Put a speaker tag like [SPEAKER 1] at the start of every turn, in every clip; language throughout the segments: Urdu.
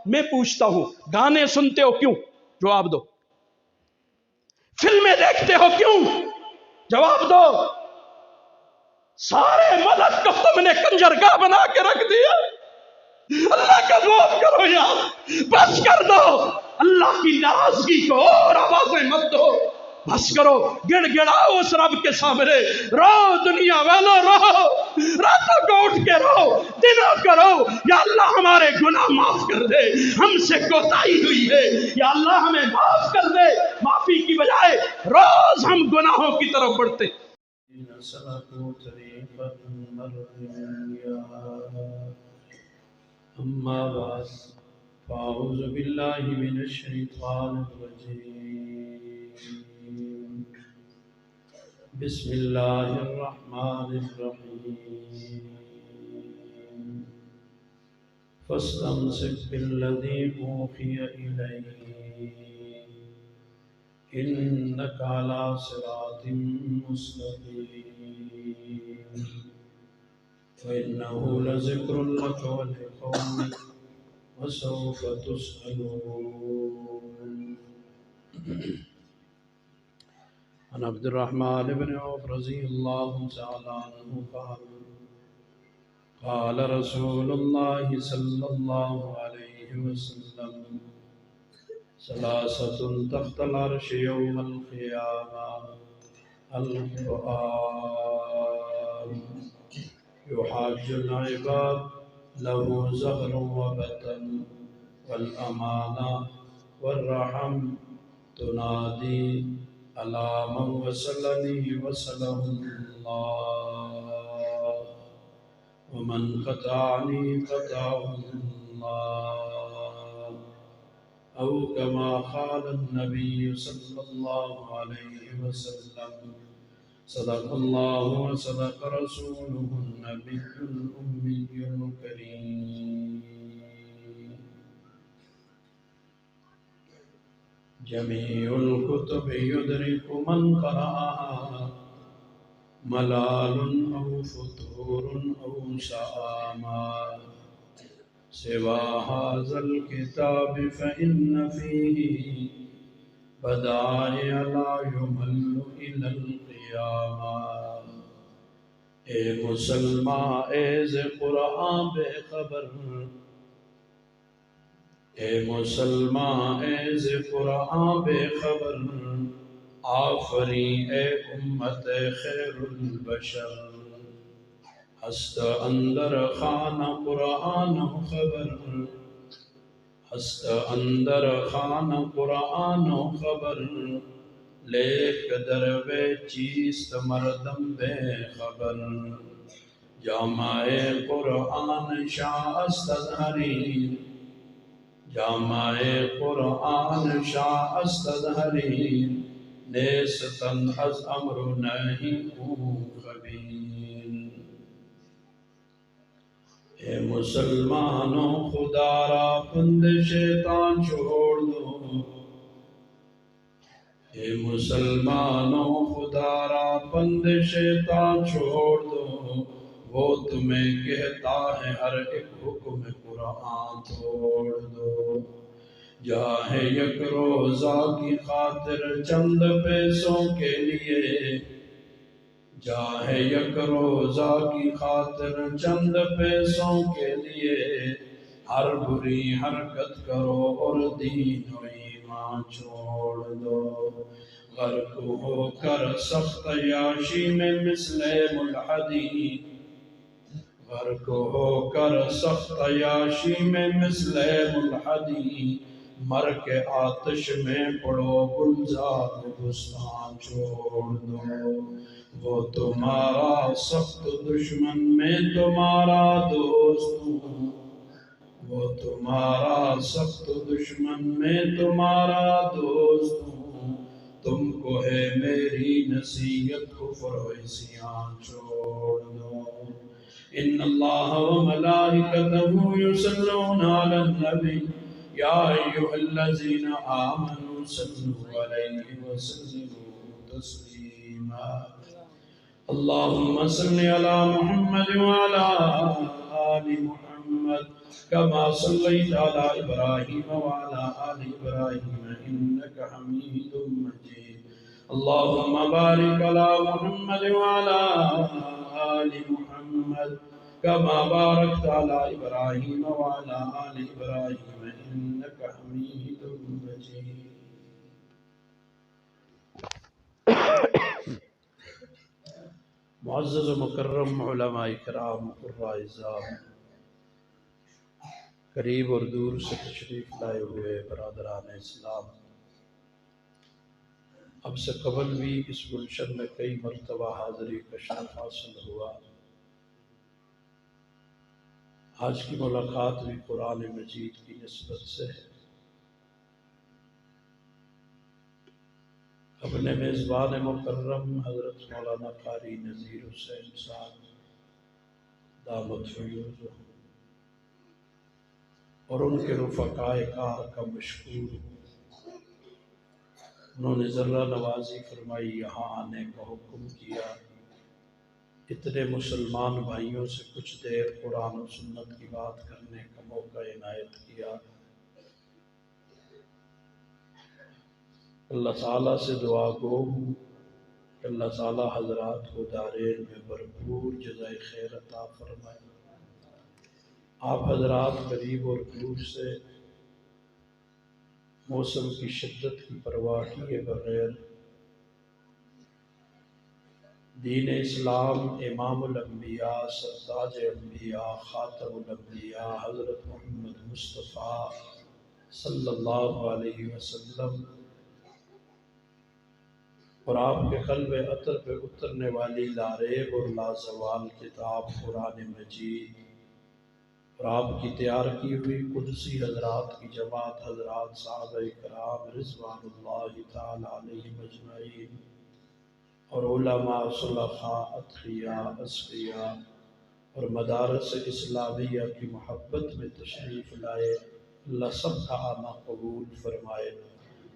[SPEAKER 1] میں پوچھتا ہوں گانے سنتے ہو کیوں؟ جواب دو۔ فلمیں دیکھتے ہو کیوں؟ جواب دو۔ سارے ملک کو تم نے کنجرگاہ بنا کے رکھ دیا۔ اللہ کا خوف کرو یار، بس کر دو۔ اللہ کی ناراضگی کو اور آوازیں مت دو، بس کرو۔ گڑ گڑاؤ اس رب کے سامنے، رو دنیا والو، رو راتوں کو اٹھ کے رو، دنوں کو رو، یا اللہ ہمارے گناہ معاف کر دے، ہم سے کوتاہی ہوئی ہے، یا اللہ ہمیں معاف کر دے۔ معافی کی بجائے روز ہم گناہوں کی طرف بڑھتے۔
[SPEAKER 2] اما بعد فاعوذ باللہ من الشیطان الرجیم بسم اللہ الرحمن الرحیم فاستمسک بالذی اوحی الیک انک علی صراط مستقیم وَإِنَّهُ لَذِكْرٌ لَكَ وَلِقَوْمِكَ وَسَوْفَ تُسْأَلُونَ۔ عن عبد الرحمن بن عوف رضی اللہ تعالی عنہ قال رسول اللہ صلی اللہ علیہ وسلم ثلاثة تحت العرش یوم القیامہ القرآن يحاج العباد له زهر وبطن والأمانة والرحم تنادي على من وصلني وصله الله ومن قطعني قطعه الله أو كما قال النبي صلى الله عليه وسلم صدق الله وصدق رسوله النبي الأمي الكريم جميع الكتب يدرك من قرأها ملال أو فتور أو سآما سوى هذا الكتاب فإن فيه بدائع لا يمل إلى القيامة اے مسلمان ایز قرآن بے خبر اے مسلمان ایز قرآن بے خبر آفری اے امت خیر البشر ہست اندر خانہ قرآن خبر ہست اندر خانہ قرآن خبر لیک دروے چیست مردم بے خبر جامع قرآن شاہ استدھرین جامع قرآن شاہ استدھرین نیستن از امر نہیں او خبیر اے مسلمانوں خدا را پند شیطان چھوڑ دو اے مسلمانوں خدا را پند شیطان چھوڑ دو وہ تمہیں کہتا ہے ہر ایک حکم قرآن توڑ دو جاہے یک روزہ کی خاطر چند پیسوں کے لیے جاہے یک روزہ کی خاطر چند پیسوں کے لیے ہر بری حرکت کرو اور دین و ایمان چھوڑ دو غرق ہو کر سخت عیاشی میں مثل ملحدی غرق ہو کر سخت عیاشی میں مثل ملحدی مر کے آتش میں پڑو گلزار بستان چھوڑ دو وہ تمہارا سخت دشمن میں تمہارا دوست ہوں وہ تمہارا سخت دشمن میں تمہارا دوست ہوں تم کو ہے میری نصیحت کفر و عصیان چھوڑ دو ان اللہ و ملائکتہ یصلون علی النبی یا ایھا الذین آمنوا صلوا علیہ وسلموا تسلیما اللہم صل علی محمد وعلی آل محمد محمد كما صليت على إبراهيم وعلى آل إبراهيم إنك حميد مجيد اللهم بارك على محمد وعلى آل محمد كما باركت على إبراهيم وعلى آل إبراهيم إنك حميد مجيد معزز و مکرم علماء کرام قراء اعزام قریب اور دور سے تشریف لائے ہوئے برادران اسلام، اب سے قبل بھی اس گلشن میں کئی مرتبہ حاضری کا شرف حاصل ہوا۔ آج کی ملاقات بھی قرآن مجید کی نسبت سے ہے۔ اپنے میزبان مکرم حضرت مولانا قاری نذیر حسین صاحب دامت فیوضہ اور ان کے رفقائے کار کا مشکور ہوں۔ انہوں نے ذرہ نوازی فرمائی، یہاں آنے کا حکم کیا، اتنے مسلمان بھائیوں سے کچھ دیر قرآن و سنت کی بات کرنے کا موقع عنایت کیا۔ اللہ تعالیٰ سے دعا گو ہوں کہ اللہ تعالیٰ حضرات کو دارین میں بھرپور جزائے خیر عطا فرمائے۔ آپ حضرات قریب اور دور سے موسم کی شدت کی پرواہ کیے بغیر دین اسلام، امام الانبیاء، سرتاج انبیاء، خاتم الانبیاء حضرت محمد مصطفیٰ صلی اللہ علیہ وسلم اور آپ کے قلب عطر پہ اترنے والی لاریب اور لازوال کتاب قرآن مجید اور آپ کی تیار کی ہوئی قدسی حضرات کی جماعت حضرات صحابہ کرام رضوان اللہ تعالی علیہم اجمعین اور علماء صلحاء اتقیاء اصفیاء اور مدارس اسلامیہ کی محبت میں تشریف لائے، اللہ سب کا آنا قبول فرمائے،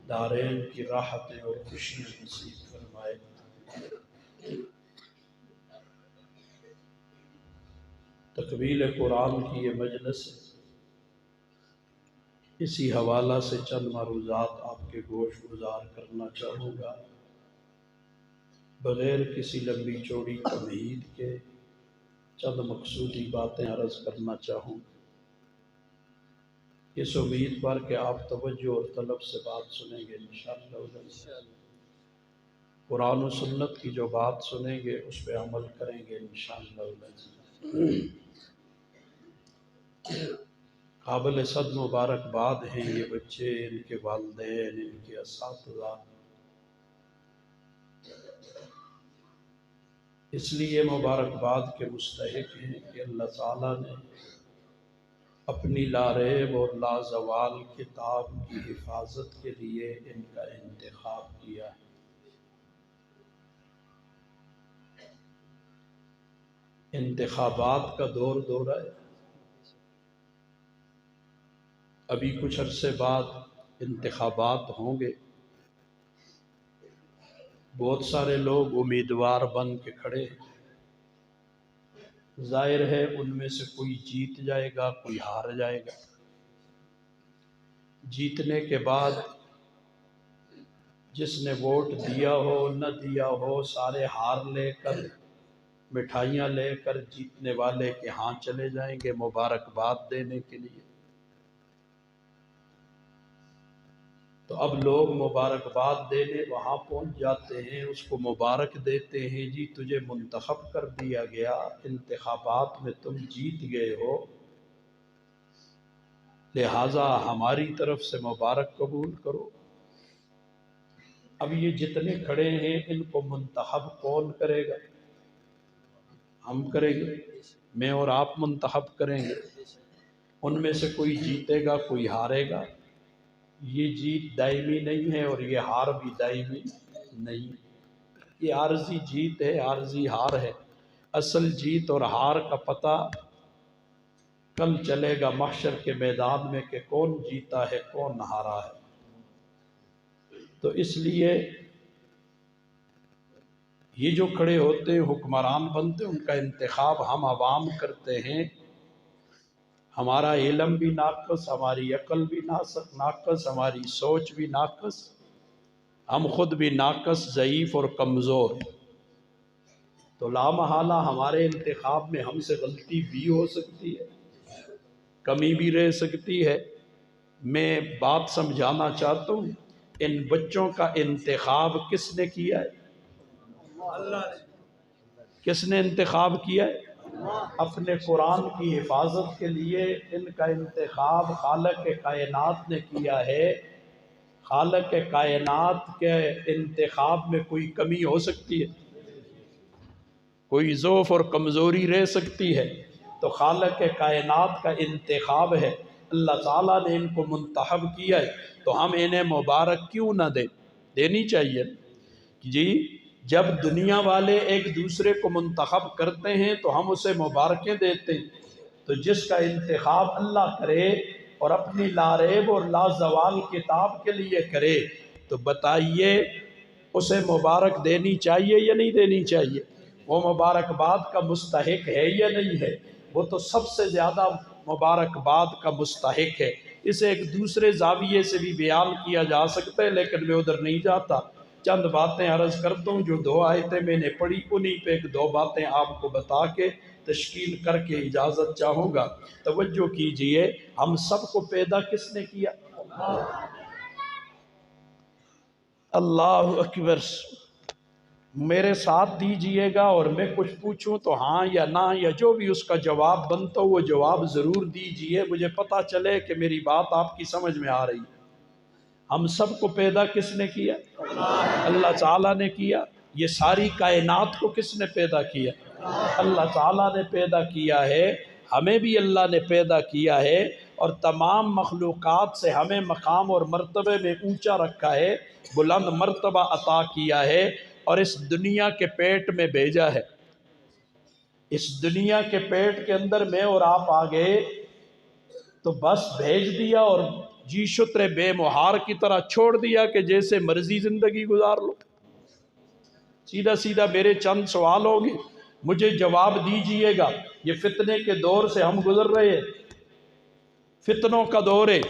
[SPEAKER 2] دارین کی راحتیں اور خوشیاں نصیب فرمائے۔ تکمیل قرآن کی یہ مجلس ہے، اسی حوالہ سے چند معروضات آپ کے گوش گزار کرنا چاہوں گا، بغیر کسی لمبی چوڑی تمہید کے چند مقصودی باتیں عرض کرنا چاہوں، اس امید پر کہ آپ توجہ اور طلب سے بات سنیں گے انشاءاللہ۔ قرآن و سنت کی جو بات سنیں گے اس پہ عمل کریں گے انشاءاللہ۔ قابل صد مبارکباد ہیں یہ بچے، ان کے والدین، ان کے اساتذہ، اس لیے مبارکباد کے مستحق ہیں کہ اللہ تعالیٰ نے اپنی لاریب اور لازوال کتاب کی حفاظت کے لیے ان کا انتخاب کیا ہے۔ انتخابات کا دور ہے، ابھی کچھ عرصے بعد انتخابات ہوں گے، بہت سارے لوگ امیدوار بن کے کھڑے ہیں، ظاہر ہے ان میں سے کوئی جیت جائے گا، کوئی ہار جائے گا۔ جیتنے کے بعد جس نے ووٹ دیا ہو نہ دیا ہو، سارے ہار لے کر مٹھائیاں لے کر جیتنے والے کے ہاں چلے جائیں گے مبارکباد دینے کے لیے۔ تو اب لوگ مبارکباد دینے وہاں پہنچ جاتے ہیں، اس کو مبارک دیتے ہیں، جی تجھے منتخب کر دیا گیا، انتخابات میں تم جیت گئے ہو، لہٰذا ہماری طرف سے مبارک قبول کرو۔ اب یہ جتنے کھڑے ہیں ان کو منتخب کون کرے گا؟ ہم کریں گے، میں اور آپ منتخب کریں گے۔ ان میں سے کوئی جیتے گا، کوئی ہارے گا۔ یہ جیت دائمی نہیں ہے اور یہ ہار بھی دائمی نہیں، یہ عارضی جیت ہے، عارضی ہار ہے۔ اصل جیت اور ہار کا پتہ کل چلے گا محشر کے میدان میں کہ کون جیتا ہے کون ہارا ہے۔ تو اس لیے یہ جو کھڑے ہوتے ہیں حکمران بنتے ہیں، ان کا انتخاب ہم عوام کرتے ہیں۔ ہمارا علم بھی ناقص، ہماری عقل بھی ناقص، ہماری سوچ بھی ناقص، ہم خود بھی ناقص، ضعیف اور کمزور۔ تو لامحالہ ہمارے انتخاب میں ہم سے غلطی بھی ہو سکتی ہے، کمی بھی رہ سکتی ہے۔ میں بات سمجھانا چاہتا ہوں، ان بچوں کا انتخاب کس نے کیا ہے؟ کس نے انتخاب کیا ہے؟ اپنے قرآن کی حفاظت کے لیے ان کا انتخاب خالق کائنات نے کیا ہے۔ خالق کائنات کے انتخاب میں کوئی کمی ہو سکتی ہے؟ کوئی ضعف اور کمزوری رہ سکتی ہے؟ تو خالق کائنات کا انتخاب ہے، اللہ تعالیٰ نے ان کو منتخب کیا ہے، تو ہم انہیں مبارک کیوں نہ دیں؟ دینی چاہیے جی۔ جب دنیا والے ایک دوسرے کو منتخب کرتے ہیں تو ہم اسے مبارکیں دیتے ہیں، تو جس کا انتخاب اللہ کرے اور اپنی لاریب اور لازوال کتاب کے لیے کرے، تو بتائیے اسے مبارک دینی چاہیے یا نہیں دینی چاہیے؟ وہ مبارکباد کا مستحق ہے یا نہیں ہے؟ وہ تو سب سے زیادہ مبارکباد کا مستحق ہے۔ اسے ایک دوسرے زاویے سے بھی بیان کیا جا سکتا ہے، لیکن میں ادھر نہیں جاتا۔ چند باتیں عرض کرتا ہوں، جو 2 آیتیں میں نے پڑھی انہی پہ 1-2 باتیں آپ کو بتا کے تشکیل کر کے اجازت چاہوں گا۔ توجہ کیجئے، ہم سب کو پیدا کس نے کیا؟ اللہ اکبر۔ میرے ساتھ دیجئے گا، اور میں کچھ پوچھوں تو ہاں یا نہ یا جو بھی اس کا جواب بنتا ہو وہ جواب ضرور دیجئے، مجھے پتہ چلے کہ میری بات آپ کی سمجھ میں آ رہی ہے۔ ہم سب کو پیدا کس نے کیا؟ اللہ تعالیٰ نے کیا۔ یہ ساری کائنات کو کس نے پیدا کیا؟ اللہ تعالیٰ نے پیدا کیا ہے۔ ہمیں بھی اللہ نے پیدا کیا ہے، اور تمام مخلوقات سے ہمیں مقام اور مرتبے میں اونچا رکھا ہے، بلند مرتبہ عطا کیا ہے، اور اس دنیا کے پیٹ میں بھیجا ہے۔ اس دنیا کے پیٹ کے اندر میں اور آپ آ گئے تو بس بھیج دیا، اور جی شتر بے مہار کی طرح چھوڑ دیا کہ جیسے مرضی زندگی گزار لو۔ سیدھا سیدھا میرے چند سوال ہوں گے، مجھے جواب دیجئے گا۔ یہ فتنے کے دور سے ہم گزر رہے ہیں، فتنوں کا دور ہے۔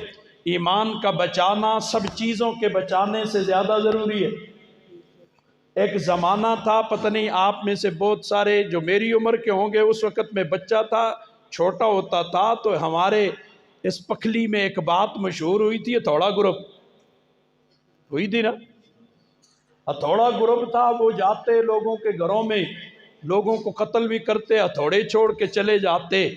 [SPEAKER 2] ایمان کا بچانا سب چیزوں کے بچانے سے زیادہ ضروری ہے۔ ایک زمانہ تھا، پتہ نہیں آپ میں سے بہت سارے جو میری عمر کے ہوں گے، اس وقت میں بچہ تھا، چھوٹا ہوتا تھا، تو ہمارے اس پکھلی میں ایک بات مشہور ہوئی تھی، ہتھوڑا گروپ ہوئی تھی نا۔ ہتھوڑا گروپ تھا، وہ جاتے لوگوں کے گھروں میں، لوگوں کو قتل بھی کرتے، ہتھوڑے چھوڑ کے چلے جاتے۔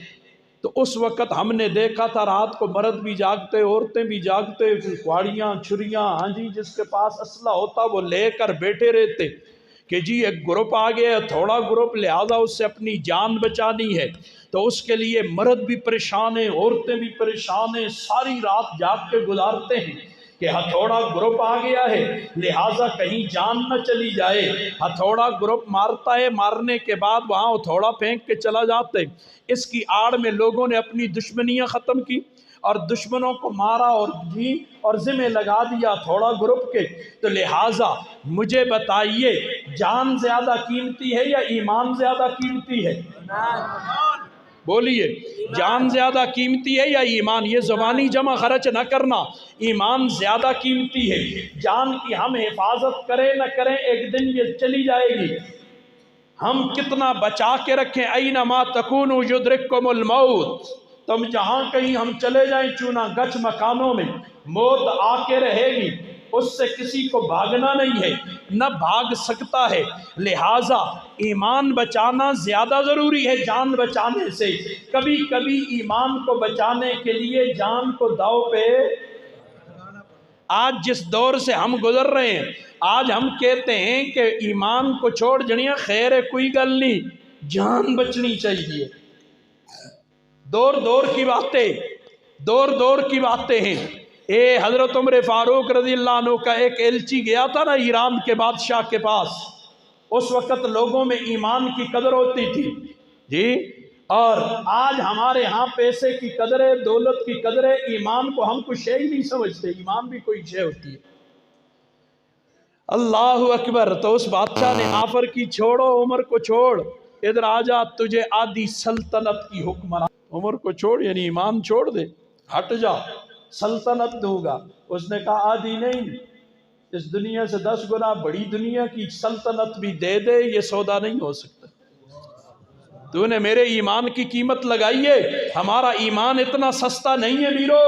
[SPEAKER 2] تو اس وقت ہم نے دیکھا تھا رات کو مرد بھی جاگتے، عورتیں بھی جاگتے، کواڑیاں چھریاں، ہاں جی، جس کے پاس اسلحہ ہوتا وہ لے کر بیٹھے رہتے کہ جی ایک گروپ آ گیا، تھوڑا گروپ، لہذا اس سے اپنی جان بچانی ہے۔ تو اس کے لیے مرد بھی پریشان ہیں، عورتیں بھی پریشان ہیں، ساری رات جاگ کے گزارتے ہیں کہ ہتھوڑا گروپ آ گیا ہے، لہٰذا کہیں جان نہ چلی جائے۔ ہتھوڑا گروپ مارتا ہے، مارنے کے بعد وہاں ہتھوڑا پھینک کے چلا جاتے۔ اس کی آڑ میں لوگوں نے اپنی دشمنیاں ختم کی اور دشمنوں کو مارا اور ذمہ لگا دیا ہتھوڑا گروپ کے۔ تو لہٰذا مجھے بتائیے، جان زیادہ قیمتی ہے یا ایمان زیادہ قیمتی ہے؟ بولیے، جان زیادہ قیمتی ہے یا ایمان؟ یہ زبانی جمع خرچ نہ کرنا، ایمان زیادہ قیمتی ہے۔ جان کی ہم حفاظت کریں نہ کریں، ایک دن یہ چلی جائے گی۔ ہم کتنا بچا کے رکھیں، اینما تکونوا یدرککم الموت، تم جہاں کہیں ہم چلے جائیں چونا گچھ مکانوں میں، موت آ کے رہے گی، اس سے کسی کو بھاگنا نہیں ہے، نہ بھاگ سکتا ہے۔ لہٰذا ایمان بچانا زیادہ ضروری ہے جان بچانے سے۔ کبھی کبھی ایمان کو بچانے کے لیے جان کو داؤ پہ۔ آج جس دور سے ہم گزر رہے ہیں، آج ہم کہتے ہیں کہ ایمان کو چھوڑ جنیا خیر ہے، کوئی گل نہیں، جان بچنی چاہیے۔ دور کی باتیں ہیں۔ حضرت عمر فاروق رضی اللہ عنہ کا ایک ایلچی گیا تھا نا ایران کے بادشاہ کے پاس، اس وقت لوگوں میں ایمان کی قدر ہوتی تھی جی، اور آج ہمارے ہاں پیسے کی قدر ہے، دولت کی قدر ہے، ایمان کو ہم کوئی شے ہی نہیں سمجھتے۔ ایمان بھی کوئی شے ہوتی ہے۔ اللہ اکبر۔ تو اس بادشاہ نے آفر کی، چھوڑو عمر کو، چھوڑ، ادھر آ جا، تجھے آدھی سلطنت کی حکمران
[SPEAKER 1] عمر کو چھوڑ، یعنی ایمان چھوڑ دے، ہٹ جا، سلطنت دوں گا۔ اس نے کہا آدھی نہیں، اس دنیا سے 10 گنا بڑی دنیا کی سلطنت بھی دے دے، یہ سودا نہیں ہو سکتا۔ تو نے میرے ایمان کی قیمت لگائی ہے، ہمارا ایمان اتنا سستا نہیں ہے میرو،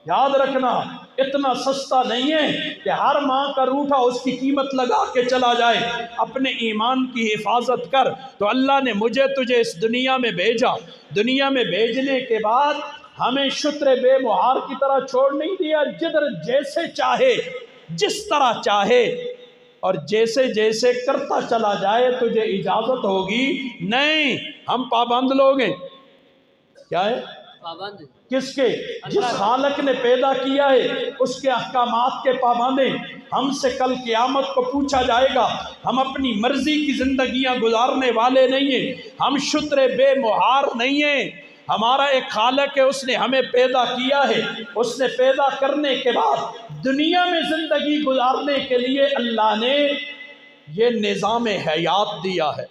[SPEAKER 1] یاد رکھنا، اتنا سستا نہیں ہے کہ ہر ماں کا روٹھا اس کی قیمت لگا کے چلا جائے۔ اپنے ایمان کی حفاظت کر۔ تو اللہ نے مجھے تجھے اس دنیا میں بھیجا، دنیا میں بھیجنے کے بعد ہمیں شتر بے مہار کی طرح چھوڑ نہیں دیا، جدھر جیسے چاہے، جس طرح چاہے اور جیسے جیسے کرتا چلا جائے، تجھے اجازت ہوگی نہیں، ہم پابند لوگ ہیں۔ کیا ہے؟ پابند۔ کس کے؟ جس خالق نے پیدا کیا ہے اس کے احکامات کے پابند ہیں۔ ہم سے کل قیامت کو پوچھا جائے گا، ہم اپنی مرضی کی زندگیاں گزارنے والے نہیں ہیں، ہم شتر بے مہار نہیں ہیں۔ ہمارا ایک خالق ہے، اس نے ہمیں پیدا کیا ہے، اس نے پیدا کرنے کے بعد دنیا میں زندگی گزارنے کے لیے اللہ نے یہ نظام حیات دیا ہے،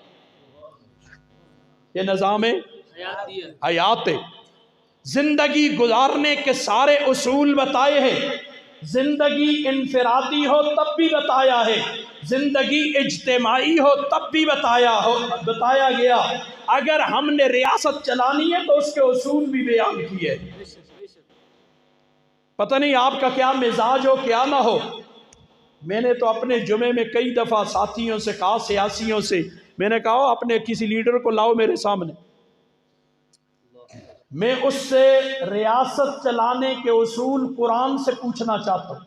[SPEAKER 1] یہ نظام حیات ہے، زندگی گزارنے کے سارے اصول بتائے ہیں۔ زندگی انفرادی ہو تب بھی بتایا ہے، زندگی اجتماعی ہو تب بھی بتایا گیا۔ اگر ہم نے ریاست چلانی ہے تو اس کے اصول بھی بیان کیے۔ پتہ نہیں آپ کا کیا مزاج ہو کیا نہ ہو، میں نے تو اپنے جمعے میں کئی دفعہ ساتھیوں سے کہا، سیاسیوں سے، میں نے کہا اپنے کسی لیڈر کو لاؤ میرے سامنے، میں اس سے ریاست چلانے کے اصول قرآن سے پوچھنا چاہتا ہوں۔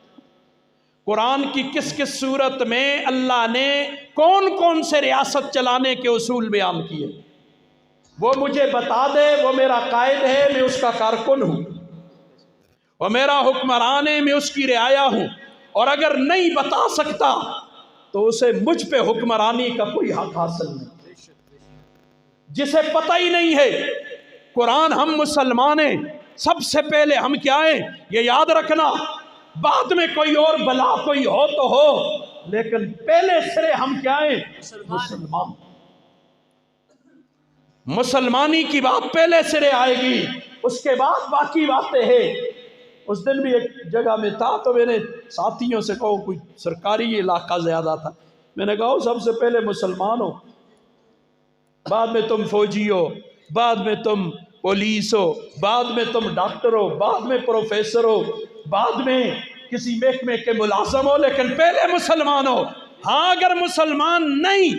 [SPEAKER 1] قرآن کی کس کس صورت میں اللہ نے کون کون سے ریاست چلانے کے اصول بیان کیے، وہ مجھے بتا دے۔ وہ میرا قائد ہے، میں اس کا کارکن ہوں، وہ میرا حکمران ہے، میں اس کی رعایا ہوں، اور اگر نہیں بتا سکتا تو اسے مجھ پہ حکمرانی کا کوئی حق حاصل نہیں۔ جسے پتہ ہی نہیں ہے قرآن، ہم مسلمان ہیں، سب سے پہلے ہم کیا ہیں یہ یاد رکھنا، بعد میں کوئی اور بلا کوئی ہو تو ہو، لیکن پہلے سرے ہم کیا ہیں؟ مسلمان۔ مسلمانی کی بات پہلے سرے آئے گی، اس کے بعد باقی باتیں ہیں۔ اس دن بھی ایک جگہ میں تھا تو میں نے ساتھیوں سے کہا، کوئی سرکاری علاقہ زیادہ تھا، میں نے کہا سب سے پہلے مسلمان ہو، بعد میں تم فوجی ہو، بعد میں تم پولیس ہو، بعد میں تم ڈاکٹر ہو، بعد میں پروفیسر ہو، بعد میں کسی محکمے کے ملازم ہو، لیکن پہلے مسلمان ہو۔ ہاں اگر مسلمان نہیں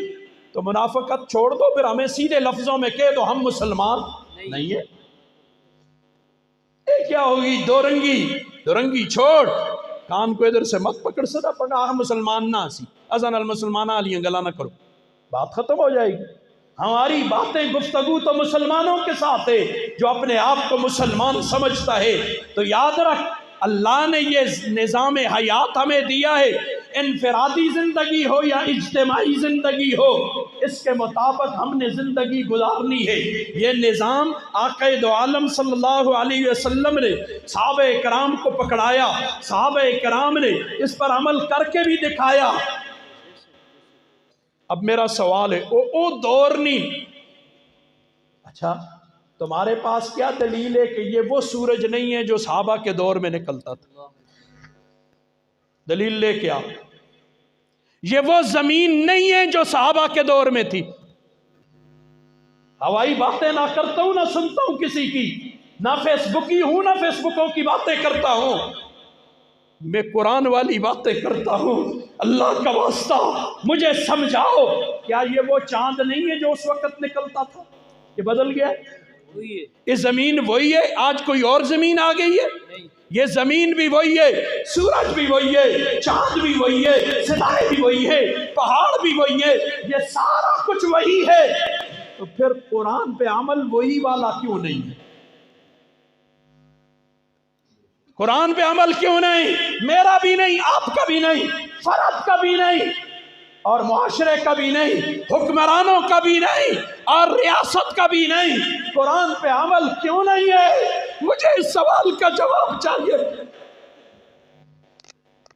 [SPEAKER 1] تو منافقت چھوڑ دو، پھر ہمیں سیدھے لفظوں میں کہہ دو ہم مسلمان نہیں ہیں۔ کیا ہوگی دو رنگی چھوڑ، کان کو ادھر سے مت پکڑ، سدا پڑا ہم مسلمان نہ سی ازن المسلمان علیہ گلا نہ کرو، بات ختم ہو جائے گی۔ ہماری باتیں گفتگو تو مسلمانوں کے ساتھ ہے، جو اپنے آپ کو مسلمان سمجھتا ہے۔ تو یاد رکھ، اللہ نے یہ نظام حیات ہمیں دیا ہے، انفرادی زندگی ہو یا اجتماعی زندگی ہو، اس کے مطابق ہم نے زندگی گزارنی ہے۔ یہ نظام آقا دو عالم صلی اللہ علیہ وسلم نے صحابہ کرام کو پکڑایا، صحابہ کرام نے اس پر عمل کر کے بھی دکھایا۔ اب میرا سوال ہے، او دور نہیں، اچھا تمہارے پاس کیا دلیل ہے کہ یہ وہ سورج نہیں ہے جو صحابہ کے دور میں نکلتا تھا؟ دلیل لے کے آ۔ یہ وہ زمین نہیں ہے جو صحابہ کے دور میں تھی۔ ہوائی باتیں نہ کرتا ہوں، نہ سنتا ہوں کسی کی، نہ فیس بکی ہوں، نہ فیس بکوں کی باتیں کرتا ہوں، میں قرآن والی باتیں کرتا ہوں۔ اللہ کا واسطہ مجھے سمجھاؤ، کیا یہ وہ چاند نہیں ہے جو اس وقت نکلتا تھا؟ یہ بدل گیا؟ یہ زمین وہی ہے؟ آج کوئی اور زمین آ گئی ہے؟ یہ زمین بھی وہی ہے، سورج بھی وہی ہے، چاند بھی وہی ہے، ستارے بھی وہی ہے، پہاڑ بھی وہی ہے، یہ سارا کچھ وہی ہے۔ تو پھر قرآن پہ عمل وہی والا کیوں نہیں ہے؟ قرآن پہ عمل کیوں نہیں؟ میرا بھی نہیں، آپ کا بھی نہیں، فرد کا بھی نہیں، اور معاشرے کا بھی نہیں، حکمرانوں کا بھی نہیں، اور ریاست کا بھی نہیں۔ قرآن پہ عمل کیوں نہیں ہے؟ مجھے اس سوال کا جواب چاہیے۔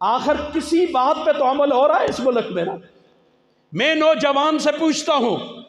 [SPEAKER 1] آخر کسی بات پہ تو عمل ہو رہا ہے اس ملک میں نا۔ میں نوجوان سے پوچھتا ہوں،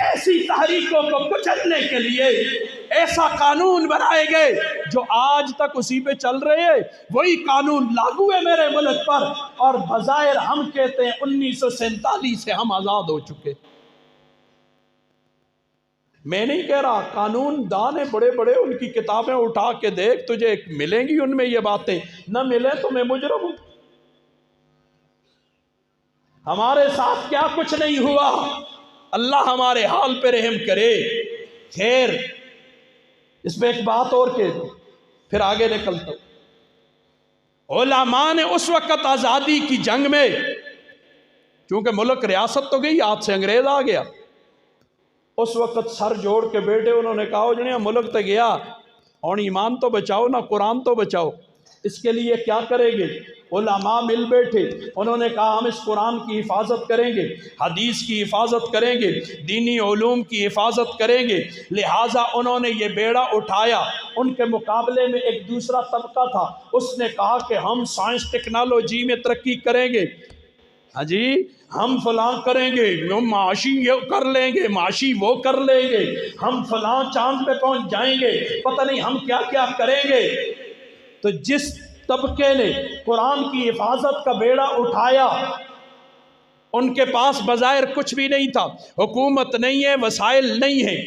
[SPEAKER 1] ایسی تحریکوں کو کچلنے کے لیے ایسا قانون بنائے گئے جو آج تک اسی پہ چل رہے ہیں، وہی قانون لاگو ہے میرے ملک پر، اور بظاہر ہم کہتے ہیں 1947 سے ہم آزاد ہو چکے۔ میں نہیں کہہ رہا، قانون دان بڑے بڑے، ان کی کتابیں اٹھا کے دیکھ، تجھے ملیں گی ان میں یہ باتیں، نہ ملے تو میں مجرم ہوں۔ ہمارے ساتھ کیا کچھ نہیں ہوا، اللہ ہمارے حال پہ رحم کرے۔ خیر، اس میں ایک بات اور کہہ دوں پھر آگے نکلتا ہوں۔ علماء نے اس وقت آزادی کی جنگ میں، چونکہ ملک ریاست تو گئی ہاتھ سے، انگریز آ گیا، اس وقت سر جوڑ کے بیٹھے، انہوں نے کہا جنہیں ملک تو گیا، اور ایمان تو بچاؤ نا، قرآن تو بچاؤ، اس کے لیے کیا کریں گے؟ علماء مل بیٹھے، انہوں نے کہا ہم اس قرآن کی حفاظت کریں گے، حدیث کی حفاظت کریں گے، دینی علوم کی حفاظت کریں گے۔ لہٰذا انہوں نے یہ بیڑا اٹھایا۔ ان کے مقابلے میں ایک دوسرا طبقہ تھا، اس نے کہا کہ ہم سائنس ٹیکنالوجی میں ترقی کریں گے، ہاں جی ہم فلاں کریں گے، ہم معاشی یہ کر لیں گے، معاشی وہ کر لیں گے، ہم فلاں چاند پہ پہنچ جائیں گے، پتہ نہیں ہم کیا کیا کریں گے۔ تو جس طبقے نے قرآن کی حفاظت کا بیڑا اٹھایا، ان کے پاس بظاہر کچھ بھی نہیں تھا، حکومت نہیں ہے، وسائل نہیں ہے،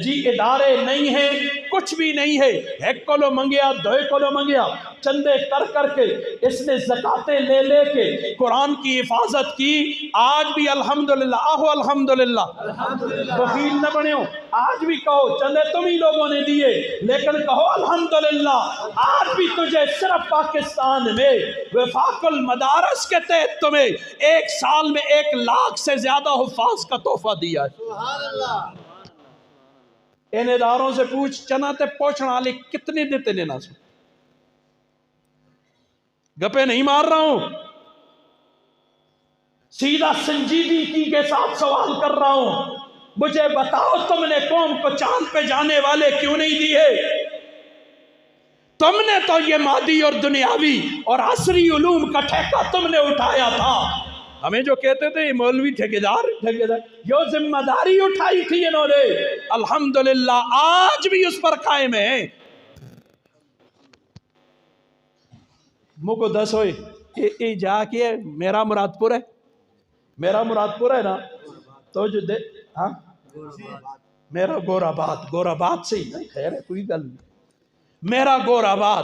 [SPEAKER 1] جی ادارے نہیں ہیں، کچھ بھی نہیں ہے، ایک کولو منگیا، دوئے کولو منگیا، چندے کر کر کے اس نے زکاتیں لے لے کے قرآن کی حفاظت کی۔ آج بھی الحمدللہ، آہو الحمدللہ، بخیل نہ بنے ہو، آج بھی کہو چندے تم ہی لوگوں نے دیے، لیکن کہو الحمدللہ آج بھی تجھے صرف پاکستان میں وفاق المدارس کے تحت تمہیں ایک سال میں 1 لاکھ سے زیادہ حفاظ کا تحفہ دیا ہے۔ سبحان اللہ۔ ان اداروں سے پوچھ چنا تے پوچھنا لے کتنے دیتے نے نہ سو، گپے نہیں مار رہا ہوں، سیدھا سنجیدگی کے ساتھ سوال کر رہا ہوں۔ مجھے بتاؤ تم نے قوم کو چاند پہ جانے والے کیوں نہیں دیے؟ تم نے تو یہ مادی اور دنیاوی اور عصری علوم کا ٹھیکہ تم نے اٹھایا تھا۔ ہمیں جو کہتے تھے یہ مولوی ٹھیکیدار، یہ ذمہ داری اٹھائی تھی انہوں نے، الحمدللہ آج بھی اس پر قائم ہے۔ مجھے دس ہوئے اے جا کے میرا مراد پور ہے، میرا مراد پور ہے نا، تو جو دے ہاں میرا گور آباد سے ہی، خیر ہے کوئی گل نہیں، میرا گور آباد۔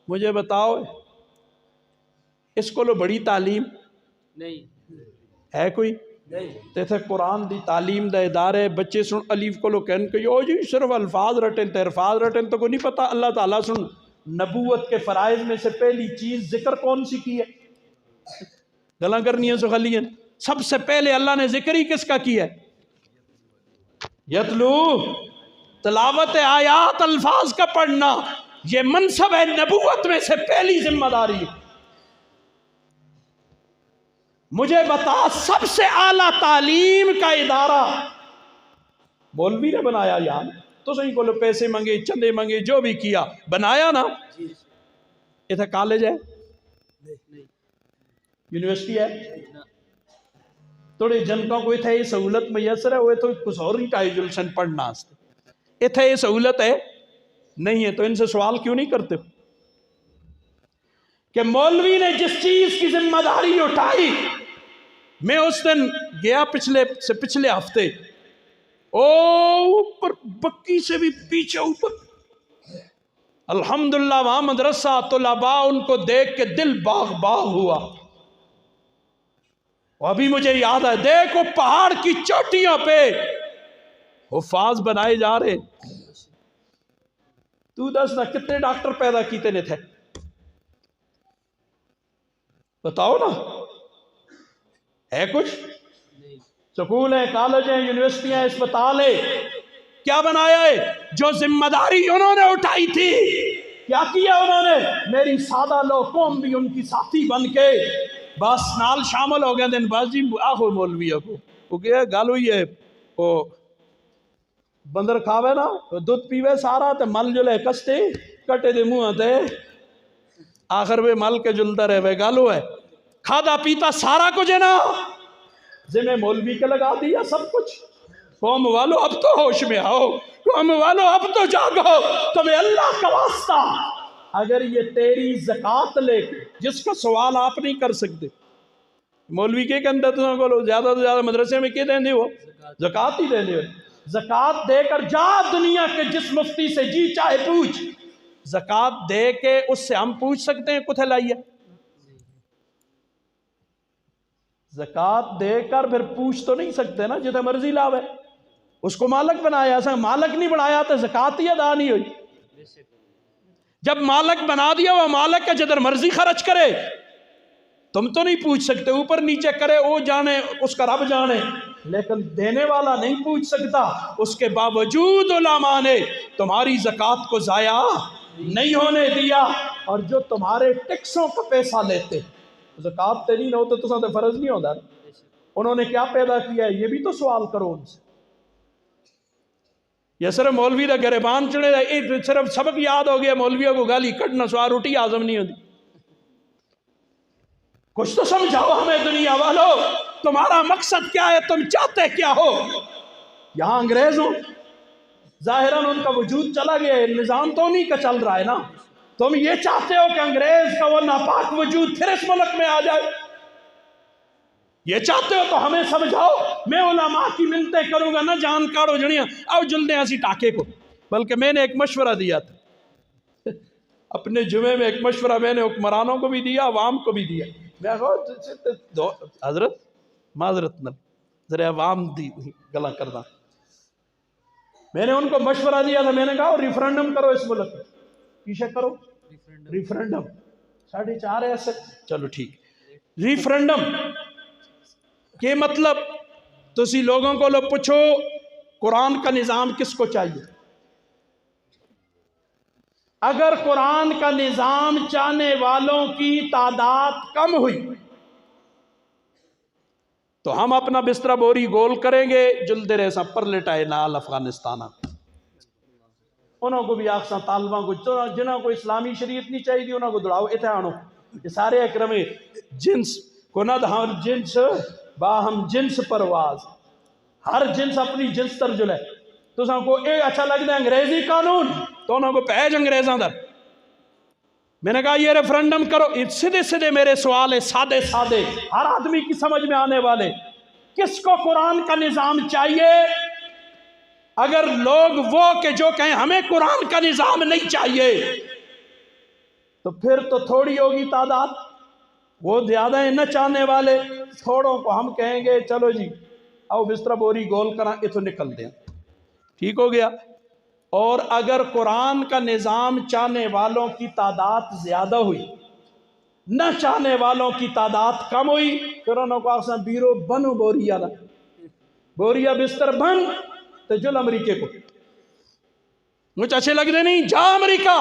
[SPEAKER 1] مجھے بتاؤ اس کو لو بڑی تعلیم نہیں ہے کوئی؟ تے تھے قرآن دی تعلیم دا ادارے، بچے سن الف کو لو کہن کہ یو جی صرف الفاظ رٹن تے الفاظ رٹن، تو کو نہیں پتا اللہ تعالیٰ سن نبوت کے فرائض میں سے پہلی چیز ذکر کون سی کی ہے؟ گلاں کرنی ہے سو خلیاں، سب سے پہلے اللہ نے ذکر ہی کس کا کیا ہے؟ یتلو، تلاوت آیات الفاظ کا پڑھنا، یہ منصب ہے نبوت میں سے پہلی ذمہ داری۔ مجھے بتا سب سے اعلیٰ تعلیم کا ادارہ مولوی نے بنایا یار، تو صحیح کو لو پیسے منگے، چندے منگے، جو بھی کیا بنایا نا۔ یہ تھا کالج ہے، یونیورسٹی ہے، تھوڑے جنکوں کو اتھے یہ سہولت میسر ہے، وہ تو کچھ اور ہی ٹائجلشن پڑھنا اتھے یہ سہولت ہے نہیں ہے، تو ان سے سوال کیوں نہیں کرتے کہ مولوی نے جس چیز کی ذمہ داری اٹھائی؟ میں اس دن گیا پچھلے ہفتے، اوپر بکی سے بھی پیچھے اوپر، الحمدللہ وہاں مدرسہ طلباء، ان کو دیکھ کے دل باغ باغ ہوا۔ ابھی مجھے یاد ہے، دیکھو پہاڑ کی چوٹیوں پہ حفاظ بنائے جا رہے۔ تو دس نا کتنے ڈاکٹر پیدا کیتے نے تھے، بتاؤ نا، ہے کچھ؟ سکول ہیں، کالج ہیں، یونیورسٹیاں، اسپتال ہے، کیا بنایا ہے؟ جو ذمہ داری انہوں نے اٹھائی تھی، کیا کیا انہوں نے؟ میری سادہ لو قوم بھی ان کی ساتھی بن کے بس نال شامل ہو گئے۔ دن بس جی آخو مولوی کو وہ کیا گل ہوئی ہے، وہ بندر کھاوے نا دودھ پیوے سارا تے مل جو لے کستے کٹے دے منہ تے آخر وہ مل کے جلتا رہے، گل ہے کھادا پیتا سارا کچھ ہے نا، ذمہ مولوی کے لگا دیا سب کچھ۔ قوم والو اب تو ہوش میں آؤ، قوم والو اب تو جاگو، تمہیں اللہ کا واسطہ اگر یہ تیری زکوٰۃ لے کے، جس کا سوال آپ نہیں کر سکتے، مولوی کے اندر تو زیادہ سے زیادہ مدرسے میں کیا دیں دے ہو؟ زکوٰۃ ہی دیں دے ہو۔ زکوٰۃ دے کر جا دنیا کے جس مفتی سے جی چاہے پوچھ، زکوٰۃ دے کے اس سے ہم پوچھ سکتے ہیں کتھے لائیے؟ زکوٰۃ دے کر پھر پوچھ تو نہیں سکتے نا، جتنے مرضی لاوے، اس کو مالک بنایا، ایسا مالک نہیں بنایا تو زکوٰۃ ہی ادا نہیں ہوئی۔ جب مالک بنا دیا وہ مالک کا جدھر مرضی خرچ کرے، تم تو نہیں پوچھ سکتے، اوپر نیچے کرے وہ جانے، اس کا رب جانے، لیکن دینے والا نہیں پوچھ سکتا۔ اس کے باوجود علماء نے تمہاری زکوٰۃ کو ضائع نہیں ہونے دیا، اور جو تمہارے ٹیکسوں کا پیسہ لیتے، زکوٰۃ تیری نہ ہو تو تساں تے فرض نہیں ہوتا، انہوں نے کیا پیدا کیا ہے یہ بھی تو سوال کرو ان سے۔ یہ صرف مولوی دا گریبان چڑھے، صرف سبق یاد ہو گیا مولویوں کو گالی کٹنا سوار روٹی ہضم نہیں ہوتی۔ کچھ تو سمجھاؤ ہمیں دنیا والو، تمہارا مقصد کیا ہے، تم چاہتے کیا ہو؟ یہاں انگریز ہوں، ظاہراً ان کا وجود چلا گیا ہے، نظام تو انہی کا چل رہا ہے نا، تم یہ چاہتے ہو کہ انگریز کا وہ ناپاک وجود پھر اس ملک میں آ جائے، یہ چاہتے ہو تو ہمیں سمجھاؤ۔ میں علماء کی منتیں کروں گا، نہ جان کاڑو جڑیاں او جلدیں ایسی ٹاکے کو، بلکہ میں نے ایک مشورہ دیا تھا اپنے جمعے میں، ایک مشورہ میں نے حکمرانوں کو بھی دیا، عوام کو بھی دیا۔ میں کہا حضرت معذرت نہ ذرا عوام دی گلا کرنا، میں نے ان کو مشورہ دیا تھا، میں نے کہا ریفرنڈم کرو اس ملک میں، پیچھے کرو ریفرنڈم، 4.5 ایسے، چلو ٹھیک، ریفرنڈم کے مطلب تسی لوگوں کو لو پوچھو قرآن کا نظام کس کو چاہیے؟ اگر قرآن کا نظام چاہنے والوں کی تعداد کم ہوئی تو ہم اپنا بستر بوری گول کریں گے، جلدے رہے سا پر لٹائے نال افغانستانہ، انہوں کو بھی آخساں طالبان کو، جنہوں کو اسلامی شریعت نہیں چاہیے دی انہوں کو دڑاؤ اتھے آنو، یہ سارے اکرم جنس کند ہر جنس باہم جنس پرواز، ہر جنس اپنی جنس ترجل ہے۔ تو سن کو اے اچھا لگتا ہے انگریزی قانون، تو انہوں کو پہج انگریزاں در۔ میں نے کہا یہ ریفرنڈم کرو، سیدھے سیدھے میرے سوال ہے، سادے سادے، ہر آدمی کی سمجھ میں آنے والے، کس کو قرآن کا نظام چاہیے؟ اگر لوگ وہ کہ جو کہیں ہمیں قرآن کا نظام نہیں چاہیے، تو پھر تو تھوڑی ہوگی تعداد، وہ زیادہ ہیں نہ چاہنے والے، تھوڑوں کو ہم کہیں گے چلو جی آؤ بستر بوری گول کرا اتو نکل دیں، ٹھیک ہو گیا۔ اور اگر قرآن کا نظام چاہنے والوں کی تعداد زیادہ ہوئی، نہ چاہنے والوں کی تعداد کم ہوئی، پھر انہوں کو آسان بیرو بنو بوریا دا، بوریا بستر بن تو جل امریکہ کو، مجھے اچھے لگتے نہیں، جا امریکہ،